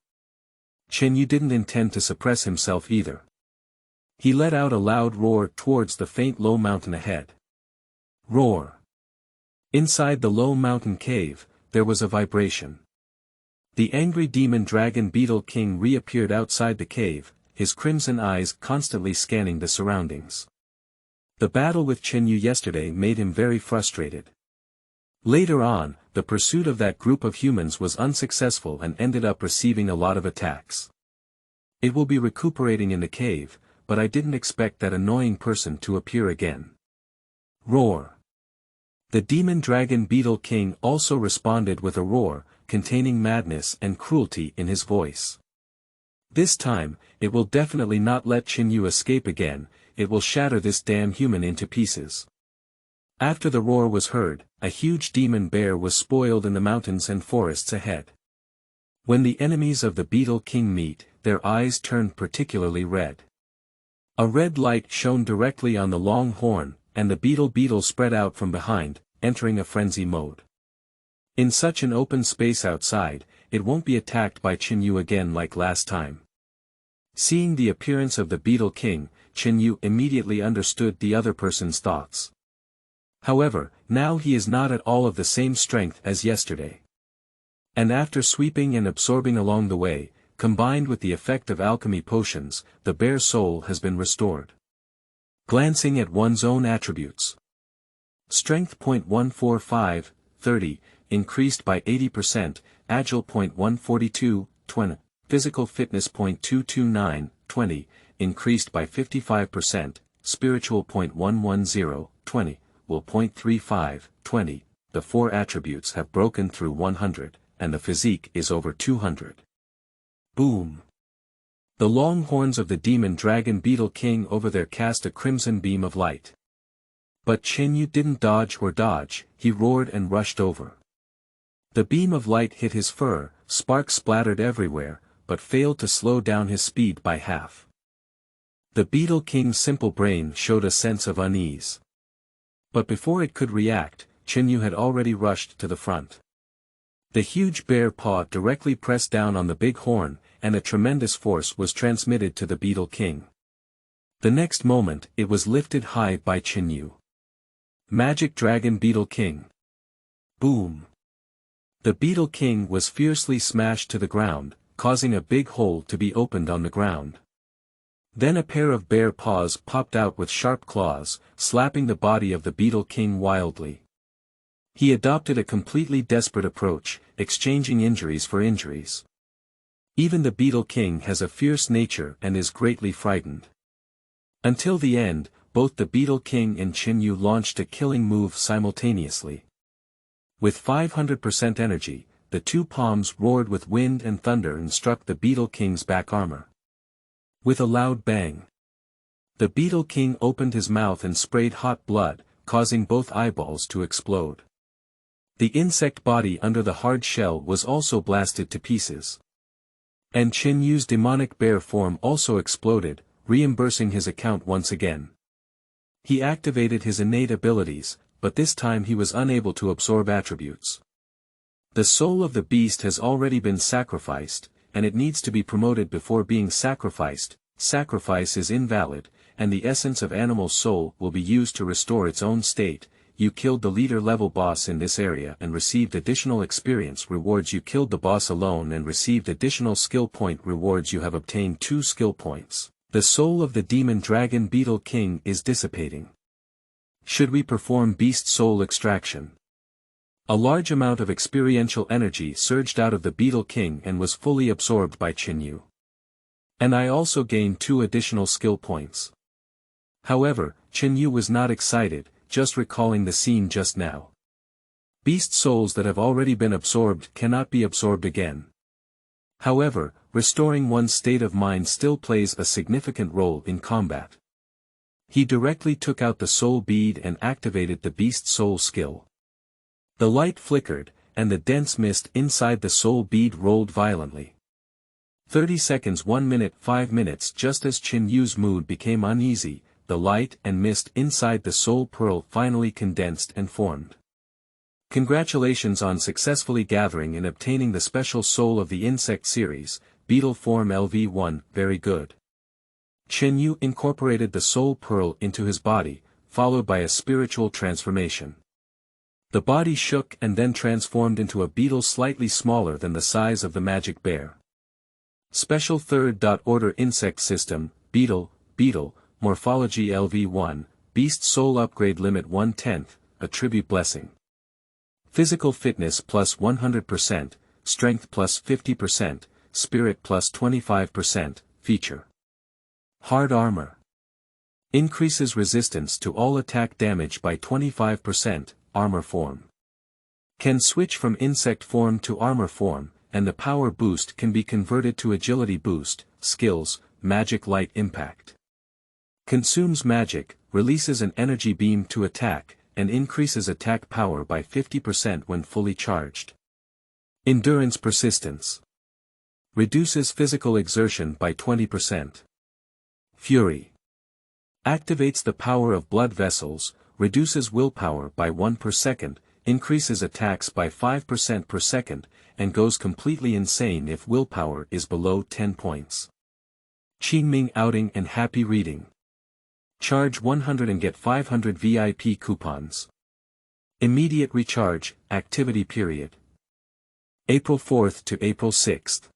Chen Yu didn't intend to suppress himself either. He let out a loud roar towards the faint low mountain ahead. Roar. Inside the low mountain cave, there was a vibration. The angry demon dragon Beetle King reappeared outside the cave, his crimson eyes constantly scanning the surroundings. The battle with Chen Yu yesterday made him very frustrated. Later on, the pursuit of that group of humans was unsuccessful and ended up receiving a lot of attacks. It will be recuperating in the cave, but I didn't expect that annoying person to appear again. Roar. The demon dragon Beetle King also responded with a roar, containing madness and cruelty in his voice. This time, it will definitely not let Chen Yu escape again, it will shatter this damn human into pieces. After the roar was heard, a huge demon bear was spoiled in the mountains and forests ahead. When the enemies of the Beetle King meet, their eyes turned particularly red. A red light shone directly on the long horn, and the beetle spread out from behind, entering a frenzy mode. In such an open space outside, it won't be attacked by Chen Yu again like last time. Seeing the appearance of the Beetle King, Chen Yu immediately understood the other person's thoughts. However, now he is not at all of the same strength as yesterday. And after sweeping and absorbing along the way, combined with the effect of alchemy potions, the bear soul has been restored. Glancing at one's own attributes. Strength 0.145, 30, increased by 80%, Agile 0.142, 20, Physical Fitness 0.229, 20, increased by 55%, Spiritual 0.110, 20. Will 0.35, 20, the 4 attributes have broken through 100, and the physique is over 200. Boom! The long horns of the demon dragon Beetle King over there cast a crimson beam of light. But Chen Yu didn't dodge, he roared and rushed over. The beam of light hit his fur, sparks splattered everywhere, but failed to slow down his speed by half. The Beetle King's simple brain showed a sense of unease. But before it could react, Chen Yu had already rushed to the front. The huge bear paw directly pressed down on the big horn, and a tremendous force was transmitted to the Beetle King. The next moment, it was lifted high by Chen Yu. Magic Dragon Beetle King. Boom! The Beetle King was fiercely smashed to the ground, causing a big hole to be opened on the ground. Then a pair of bear paws popped out with sharp claws, slapping the body of the Beetle King wildly. He adopted a completely desperate approach, exchanging injuries for injuries. Even the Beetle King has a fierce nature and is greatly frightened. Until the end, both the Beetle King and Chen Yu launched a killing move simultaneously. With 500% energy, the two palms roared with wind and thunder and struck the Beetle King's back armor. With a loud bang, the Beetle King opened his mouth and sprayed hot blood, causing both eyeballs to explode. The insect body under the hard shell was also blasted to pieces. And Chen Yu's demonic bear form also exploded, reimbursing his account once again. He activated his innate abilities, but this time he was unable to absorb attributes. The soul of the beast has already been sacrificed, and it needs to be promoted before being sacrificed. Sacrifice is invalid, and the essence of animal soul will be used to restore its own state. You killed the leader level boss in this area and received additional experience rewards. You killed the boss alone and received additional skill point rewards. You have obtained 2 skill points. The soul of the demon dragon Beetle King is dissipating. Should we perform beast soul extraction? A large amount of experiential energy surged out of the Beetle King and was fully absorbed by Chen Yu. And I also gained 2 additional skill points. However, Chen Yu was not excited, just recalling the scene just now. Beast souls that have already been absorbed cannot be absorbed again. However, restoring one's state of mind still plays a significant role in combat. He directly took out the soul bead and activated the beast soul skill. The light flickered, and the dense mist inside the soul bead rolled violently. 30 seconds 1 minute 5 minutes. Just as Chen Yu's mood became uneasy, the light and mist inside the soul pearl finally condensed and formed. Congratulations on successfully gathering and obtaining the special soul of the insect series, Beetle form LV1, very good. Chen Yu incorporated the soul pearl into his body, followed by a spiritual transformation. The body shook and then transformed into a beetle slightly smaller than the size of the magic bear. Special third order insect system, Beetle, morphology LV1, beast soul upgrade limit 1/10, attribute blessing. Physical fitness plus 100%, strength plus 50%, spirit plus 25%, feature. Hard armor. Increases resistance to all attack damage by 25%, armor form. Can switch from insect form to armor form, and the power boost can be converted to agility boost, skills, magic light impact. Consumes magic, releases an energy beam to attack, and increases attack power by 50% when fully charged. Endurance persistence. Reduces physical exertion by 20%. Fury. Activates the power of blood vessels, reduces willpower by 1 per second, increases attacks by 5% per second, and goes completely insane if willpower is below 10 points. Qingming outing and happy reading. Charge 100 and get 500 VIP coupons. Immediate recharge, activity period. April 4th to April 6th.